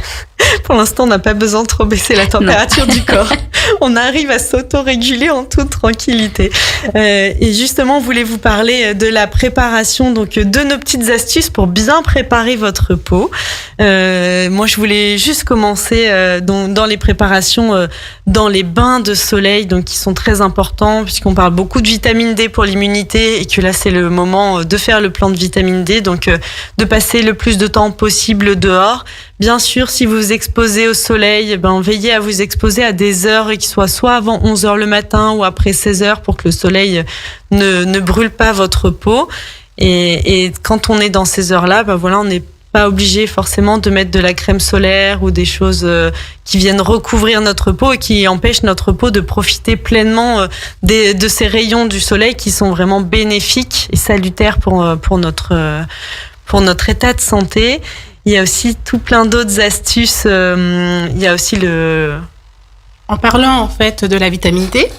Pour l'instant, on n'a pas besoin de trop baisser la température du corps. On arrive à s'auto-réguler en toute tranquillité. Et justement, on voulait vous parler de la préparation, donc de nos petites astuces pour bien préparer votre peau. Moi, je voulais juste commencer dans les préparations, dans les bains de soleil, donc qui sont très importants puisqu'on parle beaucoup de vitamine D pour l'immunité et que là, c'est le moment de faire le plan de vitamine D, donc de passer le plus de temps possible dehors. Bien sûr, si vous vous exposez au soleil, veillez à vous exposer à des heures qui soient soit avant 11h le matin ou après 16h pour que le soleil ne brûle pas votre peau. Et quand on est dans ces heures-là, on n'est pas obligé forcément de mettre de la crème solaire ou des choses qui viennent recouvrir notre peau et qui empêchent notre peau de profiter pleinement de ces rayons du soleil qui sont vraiment bénéfiques et salutaires pour notre état de santé. Il y a aussi tout plein d'autres astuces. Il y a aussi En parlant en fait de la vitamine D,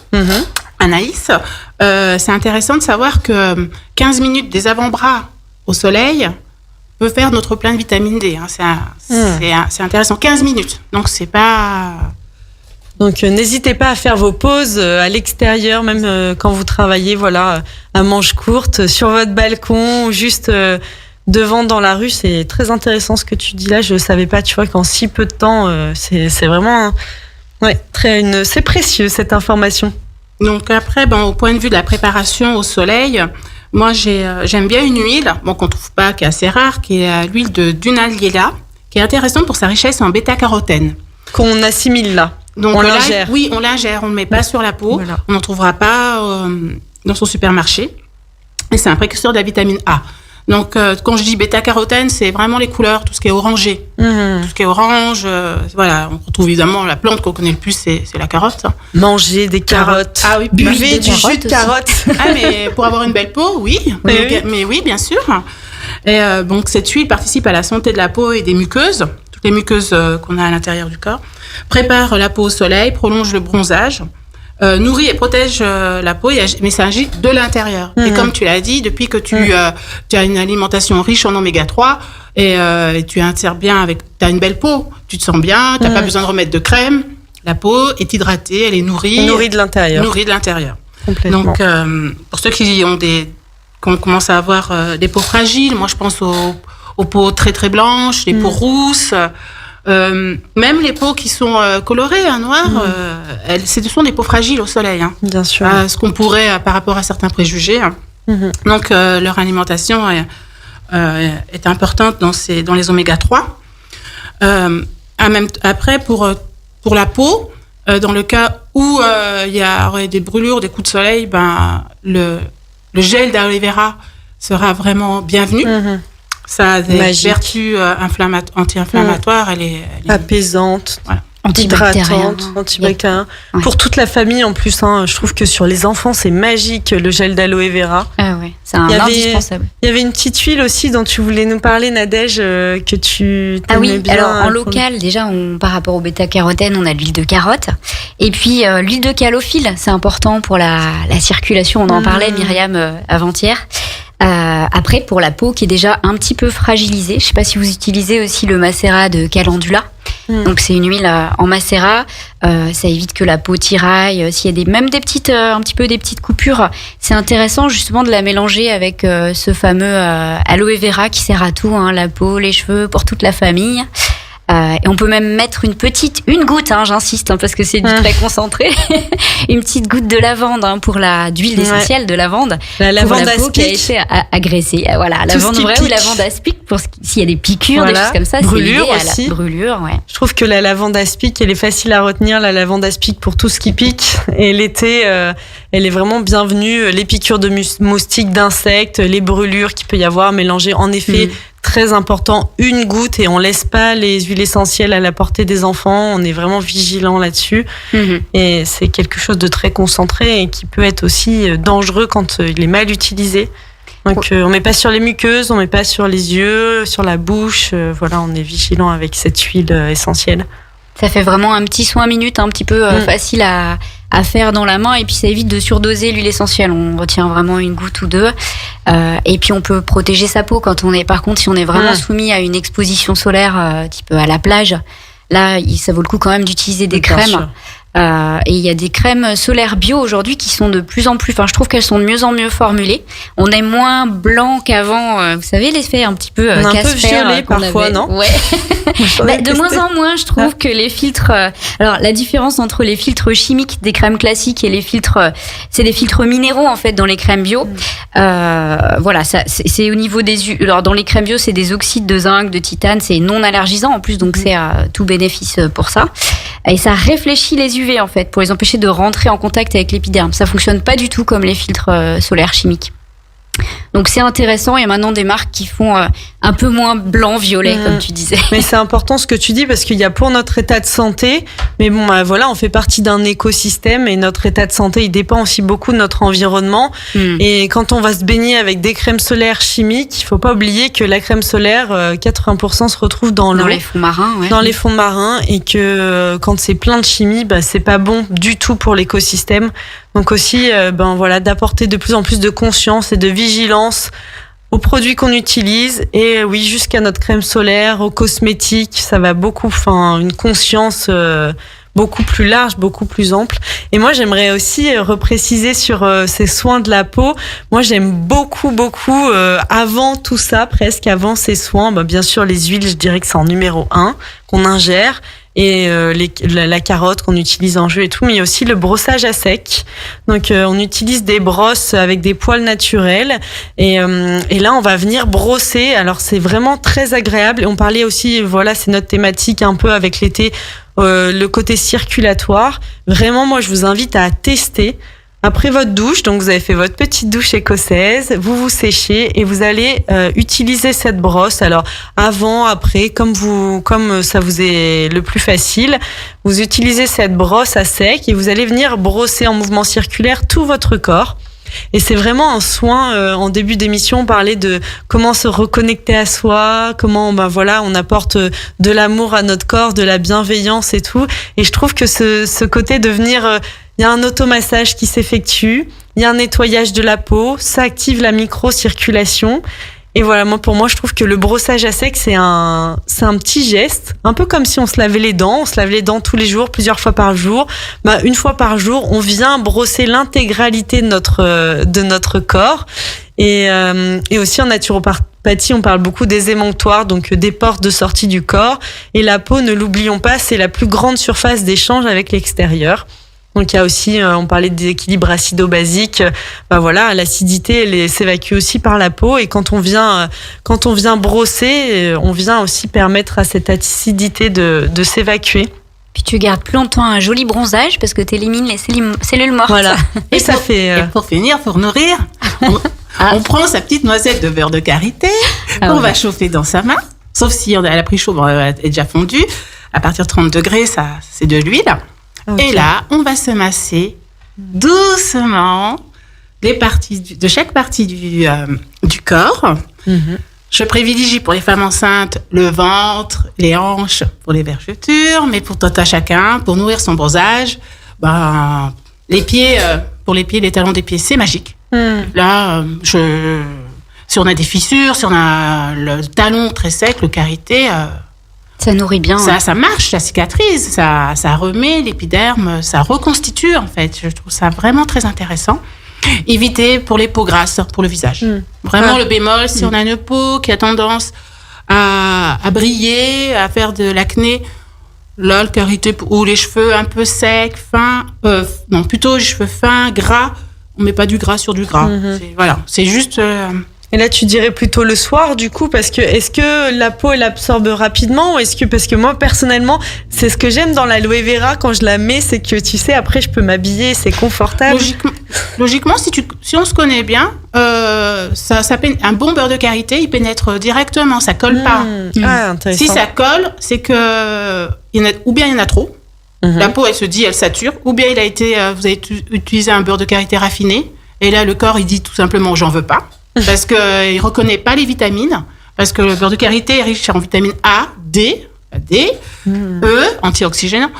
Anaïs, c'est intéressant de savoir que 15 minutes des avant-bras au soleil peut faire notre plein de vitamine D. C'est intéressant, 15 minutes. Donc c'est pas... Donc n'hésitez pas à faire vos pauses à l'extérieur, même quand vous travaillez, à manches courtes, sur votre balcon ou juste... devant dans la rue. C'est très intéressant ce que tu dis là. Je savais pas, tu vois, qu'en si peu de temps, c'est vraiment c'est précieux cette information. Donc après, au point de vue de la préparation au soleil, moi j'aime bien une huile, qu'on trouve pas, qui est assez rare, qui est l'huile de Dunaliella, qui est intéressante pour sa richesse en bêta-carotène. Qu'on assimile là. Donc on l'ingère. Oui, on l'ingère, on ne met pas sur la peau. Voilà. On n'en trouvera pas dans son supermarché. Et c'est un précurseur de la vitamine A. Donc, quand je dis bêta-carotène, c'est vraiment les couleurs, tout ce qui est orangé. Tout ce qui est orange, on retrouve évidemment la plante qu'on connaît le plus, c'est la carotte. Manger des carottes. Ah oui, buvez du jus de carotte. Mais pour avoir une belle peau, oui. Mais oui, bien sûr. Et donc, cette huile participe à la santé de la peau et des muqueuses, toutes les muqueuses qu'on a à l'intérieur du corps. Prépare la peau au soleil, prolonge le bronzage. Nourrit et protège la peau, mais ça agit de l'intérieur. Et comme tu l'as dit, depuis que tu as une alimentation riche en oméga 3 et tu insères bien tu as une belle peau, tu te sens bien, tu n'as pas besoin de remettre de crème, la peau est hydratée, elle est nourrie. Nourrie de l'intérieur. Nourrie de l'intérieur. Complètement. Donc, pour ceux qui commencent à avoir des peaux fragiles, moi je pense aux peaux très très blanches, les peaux rousses. Même les peaux qui sont colorées, noires, ce sont des peaux fragiles au soleil. Bien sûr. Ce qu'on pourrait, par rapport à certains préjugés. Donc, leur alimentation est importante dans les oméga 3. Après, pour la peau, dans le cas où il y aurait des brûlures, des coups de soleil, le gel d'aloe vera sera vraiment bienvenu. Ça a des vertus anti-inflammatoires, elle est apaisante, antibactérienne, antibactérienne. Pour toute la famille en plus, je trouve que sur les enfants c'est magique le gel d'aloe vera. Ah ouais, c'est indispensable. Il y avait une petite huile aussi dont tu voulais nous parler, Nadège, que tu aimais bien. Alors en local déjà, par rapport au bêta-carotène, on a l'huile de carotte et puis l'huile de calophylle, c'est important pour la circulation. On en parlait, Myriam, avant-hier. Après, pour la peau qui est déjà un petit peu fragilisée, je ne sais pas si vous utilisez aussi le macérat de calendula, Donc c'est une huile en macérat. Ça évite que la peau tiraille. S'il y a même des petites coupures, c'est intéressant justement de la mélanger avec ce fameux aloe vera qui sert à tout, hein, la peau, les cheveux, pour toute la famille. Et on peut même mettre une goutte, hein, j'insiste, hein, parce que c'est du très concentré, une petite goutte de lavande, hein, pour d'huile essentielle de lavande. La lavande aspic qui a été agressée. Voilà, lavande vraie ou lavande aspic pour s'il y a des piquures, des choses comme ça. Brûlure aussi. Brûlure, ouais. Je trouve que la lavande aspic, elle est facile à retenir, la lavande aspic pour tout ce qui pique. Et l'été, elle est vraiment bienvenue. Les piqûres de moustiques, d'insectes, les brûlures qu'il peut y avoir mélangées. En effet, très important, une goutte, et on laisse pas les huiles essentielles à la portée des enfants. On est vraiment vigilant là-dessus. Et c'est quelque chose de très concentré et qui peut être aussi dangereux quand il est mal utilisé. Donc on met pas sur les muqueuses, on met pas sur les yeux, sur la bouche. Voilà, on est vigilant avec cette huile essentielle. Ça fait vraiment un petit soin minute, un petit peu facile à faire dans la main, et puis ça évite de surdoser l'huile essentielle. On retient vraiment une goutte ou deux, et puis on peut protéger sa peau quand on est. Par contre, si on est vraiment soumis à une exposition solaire, type à la plage, là, ça vaut le coup quand même d'utiliser des crèmes. Et il y a des crèmes solaires bio aujourd'hui qui sont de plus en plus, enfin je trouve qu'elles sont de mieux en mieux formulées. On est moins blanc qu'avant, vous savez, l'effet un petit peu un peu violet parfois, non? Ouais. De moins en moins, je trouve que les filtres, alors la différence entre les filtres chimiques des crèmes classiques et les filtres, c'est des filtres minéraux en fait dans les crèmes bio. Voilà, ça c'est au niveau alors dans les crèmes bio, c'est des oxydes de zinc, de titane, c'est non allergisant en plus, donc c'est tout bénéfice pour ça. Et ça réfléchit les UV en fait pour les empêcher de rentrer en contact avec l'épiderme. Ça fonctionne pas du tout comme les filtres solaires chimiques. Donc c'est intéressant. Il y a maintenant des marques qui font un peu moins blanc-violet, comme tu disais. Mais c'est important ce que tu dis, parce qu'il y a pour notre état de santé, mais bon, voilà, on fait partie d'un écosystème et notre état de santé, il dépend aussi beaucoup de notre environnement. Et quand on va se baigner avec des crèmes solaires chimiques, il faut pas oublier que la crème solaire, 80% se retrouve dans l'eau. Dans les fonds marins, ouais. Dans les fonds marins, et que quand c'est plein de chimie, c'est pas bon du tout pour l'écosystème. Donc aussi, voilà, d'apporter de plus en plus de conscience et de vigilance aux produits qu'on utilise, et oui, jusqu'à notre crème solaire, aux cosmétiques, ça va beaucoup, une conscience beaucoup plus large, beaucoup plus ample. Et moi, j'aimerais aussi repréciser sur ces soins de la peau. Moi, j'aime beaucoup, avant tout ça, presque avant ces soins, bien sûr, les huiles, je dirais que c'est en numéro 1 qu'on ingère. Et la carotte qu'on utilise en jeu et tout, mais il y a aussi le brossage à sec. Donc on utilise des brosses avec des poils naturels, et là on va venir brosser. Alors c'est vraiment très agréable, et on parlait aussi, voilà, c'est notre thématique un peu avec l'été, le côté circulatoire. Vraiment, moi je vous invite à tester. Après votre douche, donc vous avez fait votre petite douche écossaise, vous vous séchez et vous allez utiliser cette brosse. Alors avant, après, comme ça vous est le plus facile, vous utilisez cette brosse à sec et vous allez venir brosser en mouvement circulaire tout votre corps. Et c'est vraiment un soin. En début d'émission, on parlait de comment se reconnecter à soi, comment on apporte de l'amour à notre corps, de la bienveillance et tout. Et je trouve que ce côté de venir, il y a un automassage qui s'effectue, il y a un nettoyage de la peau, ça active la micro-circulation. Et voilà, pour moi, je trouve que le brossage à sec, c'est un petit geste, un peu comme si on se lavait les dents. On se lave les dents tous les jours, plusieurs fois par jour. Une fois par jour, on vient brosser l'intégralité de notre corps. Et aussi en naturopathie, on parle beaucoup des émonctoires, donc des portes de sortie du corps. Et la peau, ne l'oublions pas, c'est la plus grande surface d'échange avec l'extérieur. Donc il y a aussi, on parlait des équilibres acido-basiques. L'acidité, elle s'évacue aussi par la peau, et quand on vient brosser, on vient aussi permettre à cette acidité de s'évacuer. Puis tu gardes plus longtemps un joli bronzage parce que tu élimines les cellules mortes. Voilà. Et ça fait. Et pour finir, pour nourrir, on prend sa petite noisette de beurre de karité, on va chauffer dans sa main, sauf si elle a pris chaud, elle est déjà fondue. À partir de 30 degrés, ça, c'est de l'huile. Okay. Et là, on va se masser doucement de chaque partie du corps. Je privilégie pour les femmes enceintes le ventre, les hanches pour les vergetures, mais pour tout à chacun, pour nourrir son bronzage, les pieds, pour les pieds, les talons des pieds, c'est magique. Là, si on a des fissures, si on a le talon très sec, le karité, Ça nourrit bien. Ça marche, ça cicatrise, ça remet l'épiderme, ça reconstitue en fait. Je trouve ça vraiment très intéressant. Éviter pour les peaux grasses, pour le visage. Vraiment le bémol, si on a une peau qui a tendance à briller, à faire de l'acné, là, le carité ou les cheveux un peu secs, fins, non, plutôt les cheveux fins, gras, on met pas du gras sur du gras. C'est juste... Et là, tu dirais plutôt le soir, du coup, parce que est-ce que la peau, elle absorbe rapidement ou parce que moi, personnellement, c'est ce que j'aime dans l'aloe vera quand je la mets, c'est que, tu sais, après, je peux m'habiller, c'est confortable. Logiquement, si on se connaît bien, un bon beurre de karité, il pénètre directement, ça colle pas. Ah, intéressant. Si ça colle, c'est que ou bien il y en a trop. La peau, elle se dit, elle sature, ou bien vous avez utilisé un beurre de karité raffiné, et là, le corps, il dit tout simplement, j'en veux pas. Parce qu'il ne reconnaît pas les vitamines, parce que le beurre de karité est riche en vitamines A, D, E, antioxygène,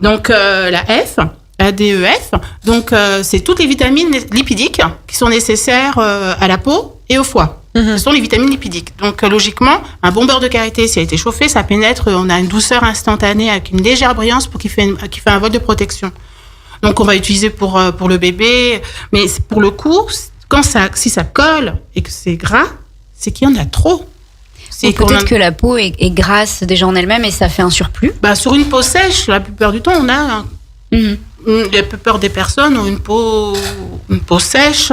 donc la F, ADEF, donc c'est toutes les vitamines lipidiques qui sont nécessaires à la peau et au foie. Ce sont les vitamines lipidiques. Donc logiquement, un bon beurre de karité, s'il a été chauffé, ça pénètre, on a une douceur instantanée avec une légère brillance qui fait un vol de protection. Donc on va utiliser pour le bébé, mais pour le coup... si ça colle et que c'est gras, c'est qu'il y en a trop. Peut-être que la peau est grasse déjà en elle-même et ça fait un surplus. Sur une peau sèche, la plupart du temps, on a... La plupart des personnes ont une peau sèche.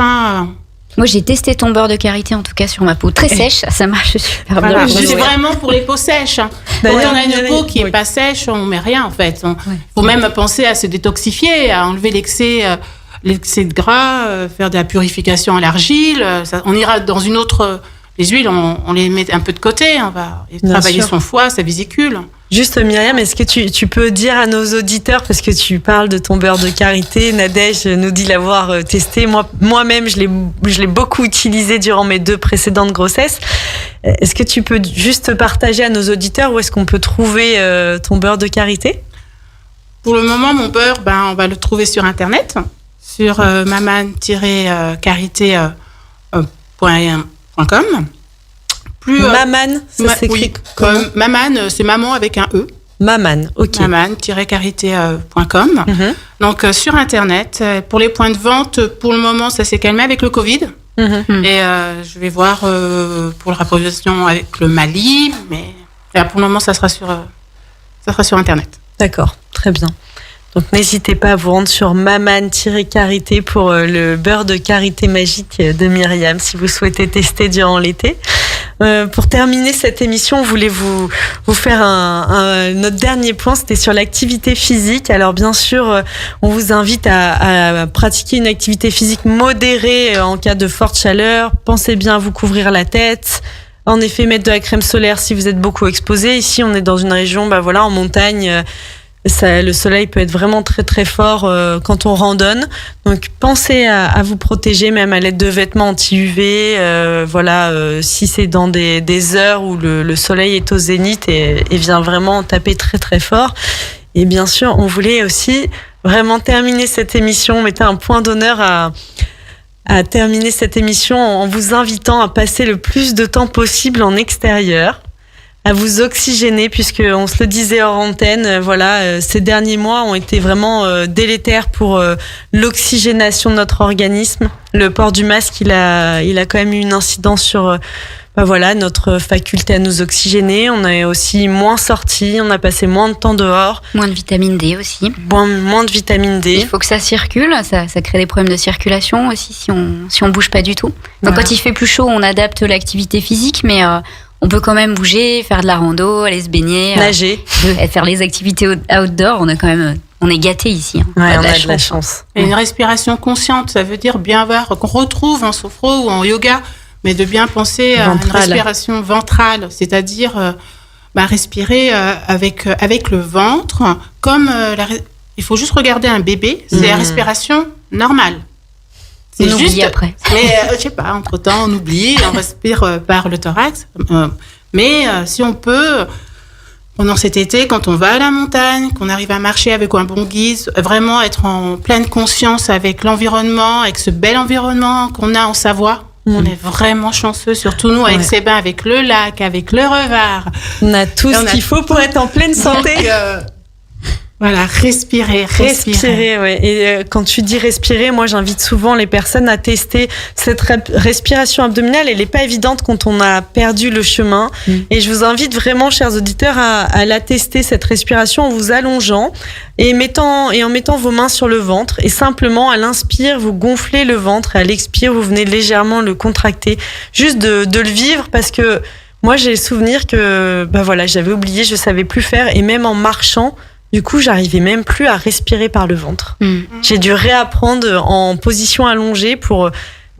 Moi, j'ai testé ton beurre de karité, en tout cas, sur ma peau très sèche. Ça marche super bien. C'est vraiment pour les peaux sèches. Quand on a une peau qui n'est pas sèche, on ne met rien, en fait. Il faut même penser à se détoxifier, à enlever l'excès de gras, faire de la purification à l'argile. On ira dans une autre... Les huiles, on les met un peu de côté. On va travailler son foie, sa vésicule. Juste, Myriam, est-ce que tu peux dire à nos auditeurs, parce que tu parles de ton beurre de karité, Nadège nous dit l'avoir testé. Moi-même, je l'ai beaucoup utilisé durant mes 2 précédentes grossesses. Est-ce que tu peux juste partager à nos auditeurs où est-ce qu'on peut trouver ton beurre de karité ? Pour le moment, mon beurre, on va le trouver sur Internet, sur maman-karité.com. Maman, ça s'écrit comme Maman, c'est maman avec un E. Maman, ok. Maman-karité.com. Donc sur Internet, pour les points de vente, pour le moment, ça s'est calmé avec le Covid. Et je vais voir pour la rapprovisionnement avec le Mali, mais là, pour le moment, ça sera sur Internet. D'accord, très bien. Donc n'hésitez pas à vous rendre sur Maman-karité pour le beurre de karité magique de Myriam si vous souhaitez tester durant l'été. Pour terminer cette émission, on voulait vous faire notre dernier point, c'était sur l'activité physique. Alors bien sûr, on vous invite à pratiquer une activité physique modérée en cas de forte chaleur. Pensez bien à vous couvrir la tête. En effet, mettre de la crème solaire si vous êtes beaucoup exposé. Ici, on est dans une région, en montagne. Le soleil peut être vraiment très très fort quand on randonne. Donc pensez à vous protéger même à l'aide de vêtements anti-UV. Si c'est dans des heures où le soleil est au zénith et vient vraiment taper très très fort. Et bien sûr, on voulait aussi vraiment terminer cette émission, mettre un point d'honneur à terminer cette émission en vous invitant à passer le plus de temps possible en extérieur, à vous oxygéner, puisque on se le disait hors antenne, ces derniers mois ont été vraiment délétères pour l'oxygénation de notre organisme. Le port du masque, il a quand même eu une incidence sur notre faculté à nous oxygéner. On est aussi moins sortis, on a passé moins de temps dehors. Moins de vitamine D aussi. Moins de vitamine D. Il faut que ça circule, ça crée des problèmes de circulation aussi si on bouge pas du tout. Donc quand il fait plus chaud, on adapte l'activité physique, mais on peut quand même bouger, faire de la rando, aller se baigner, nager, faire les activités outdoor. On est gâtés ici. On a de la chance. Et une respiration consciente, ça veut dire bien voir, qu'on retrouve en sophro ou en yoga, mais de bien penser à une respiration ventrale, c'est-à-dire respirer avec le ventre, comme il faut juste regarder un bébé, c'est la respiration normale. On oublie après. Mais je sais pas, entre-temps, on oublie, on respire par le thorax. Mais si on peut, pendant cet été, quand on va à la montagne, qu'on arrive à marcher avec un bon guide, vraiment être en pleine conscience avec l'environnement, avec ce bel environnement qu'on a en Savoie. On est vraiment chanceux, surtout nous, avec Aix-les-Bains, avec le lac, avec le Revard. On a tout ce qu'il faut pour être en pleine santé. Voilà, respirer. Ouais. Et quand tu dis respirer, moi j'invite souvent les personnes à tester cette respiration abdominale. Elle n'est pas évidente quand on a perdu le chemin. Et je vous invite vraiment, chers auditeurs, à la tester, cette respiration, en vous allongeant et en mettant vos mains sur le ventre. Et simplement, à l'inspire, vous gonflez le ventre. Et à l'expire, vous venez légèrement le contracter. Juste de le vivre, parce que moi j'ai le souvenir que j'avais oublié, je savais plus faire. Et même en marchant, du coup, j'arrivais même plus à respirer par le ventre. J'ai dû réapprendre en position allongée pour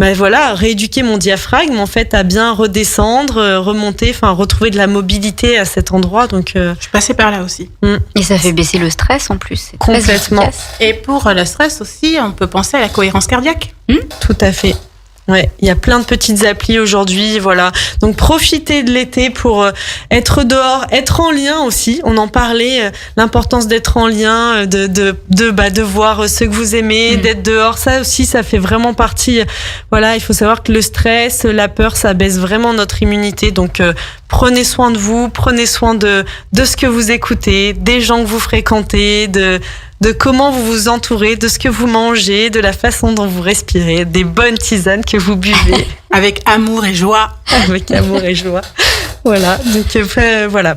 rééduquer mon diaphragme, en fait, à bien redescendre, remonter, retrouver de la mobilité à cet endroit. Donc, je suis passée par là aussi. Et ça fait baisser le stress en plus. C'est complètement. Et pour le stress aussi, on peut penser à la cohérence cardiaque. Tout à fait. Ouais, il y a plein de petites applis aujourd'hui, voilà. Donc profitez de l'été pour être dehors, être en lien aussi. On en parlait, l'importance d'être en lien, de voir ceux que vous aimez, d'être dehors. Ça aussi, ça fait vraiment partie. Voilà, il faut savoir que le stress, la peur, ça baisse vraiment notre immunité. Donc prenez soin de vous, prenez soin de ce que vous écoutez, des gens que vous fréquentez, de comment vous vous entourez, de ce que vous mangez, de la façon dont vous respirez, des bonnes tisanes que vous buvez. Avec amour et joie. Avec amour et joie. Voilà, donc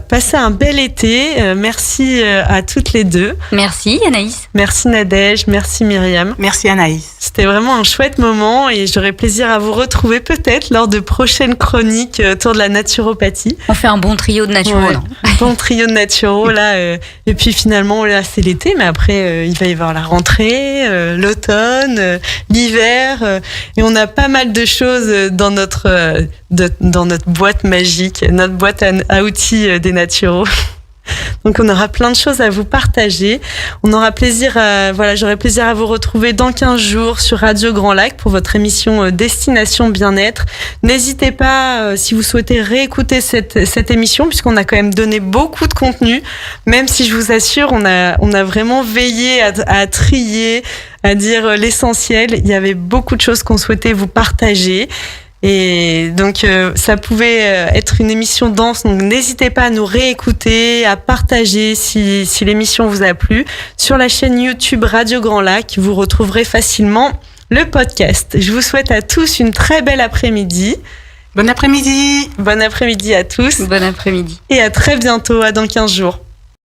passez un bel été. Merci à toutes les deux. Merci Anaïs. Merci Nadège, merci Myriam. Merci Anaïs. C'était vraiment un chouette moment et j'aurai plaisir à vous retrouver peut-être lors de prochaines chroniques autour de la naturopathie. On fait un bon trio de naturaux, non ? Un bon trio de naturaux, là. Et puis finalement, là, c'est l'été, mais après, il va y avoir la rentrée, l'automne, l'hiver. Et on a pas mal de choses dans notre boîte magique, notre boîte à outils des naturaux. Donc on aura plein de choses à vous partager. On aura j'aurai plaisir à vous retrouver dans 15 jours sur Radio Grand Lac pour votre émission Destination Bien-être. N'hésitez pas, si vous souhaitez réécouter cette émission, puisqu'on a quand même donné beaucoup de contenu, même si je vous assure, on a vraiment veillé à trier, à dire l'essentiel. Il y avait beaucoup de choses qu'on souhaitait vous partager. Et donc, ça pouvait être une émission dense, donc n'hésitez pas à nous réécouter, à partager si l'émission vous a plu. Sur la chaîne YouTube Radio Grand Lac, vous retrouverez facilement le podcast. Je vous souhaite à tous une très belle après-midi. Bon après-midi. Bon après-midi à tous. Bon après-midi. Et à très bientôt, dans 15 jours.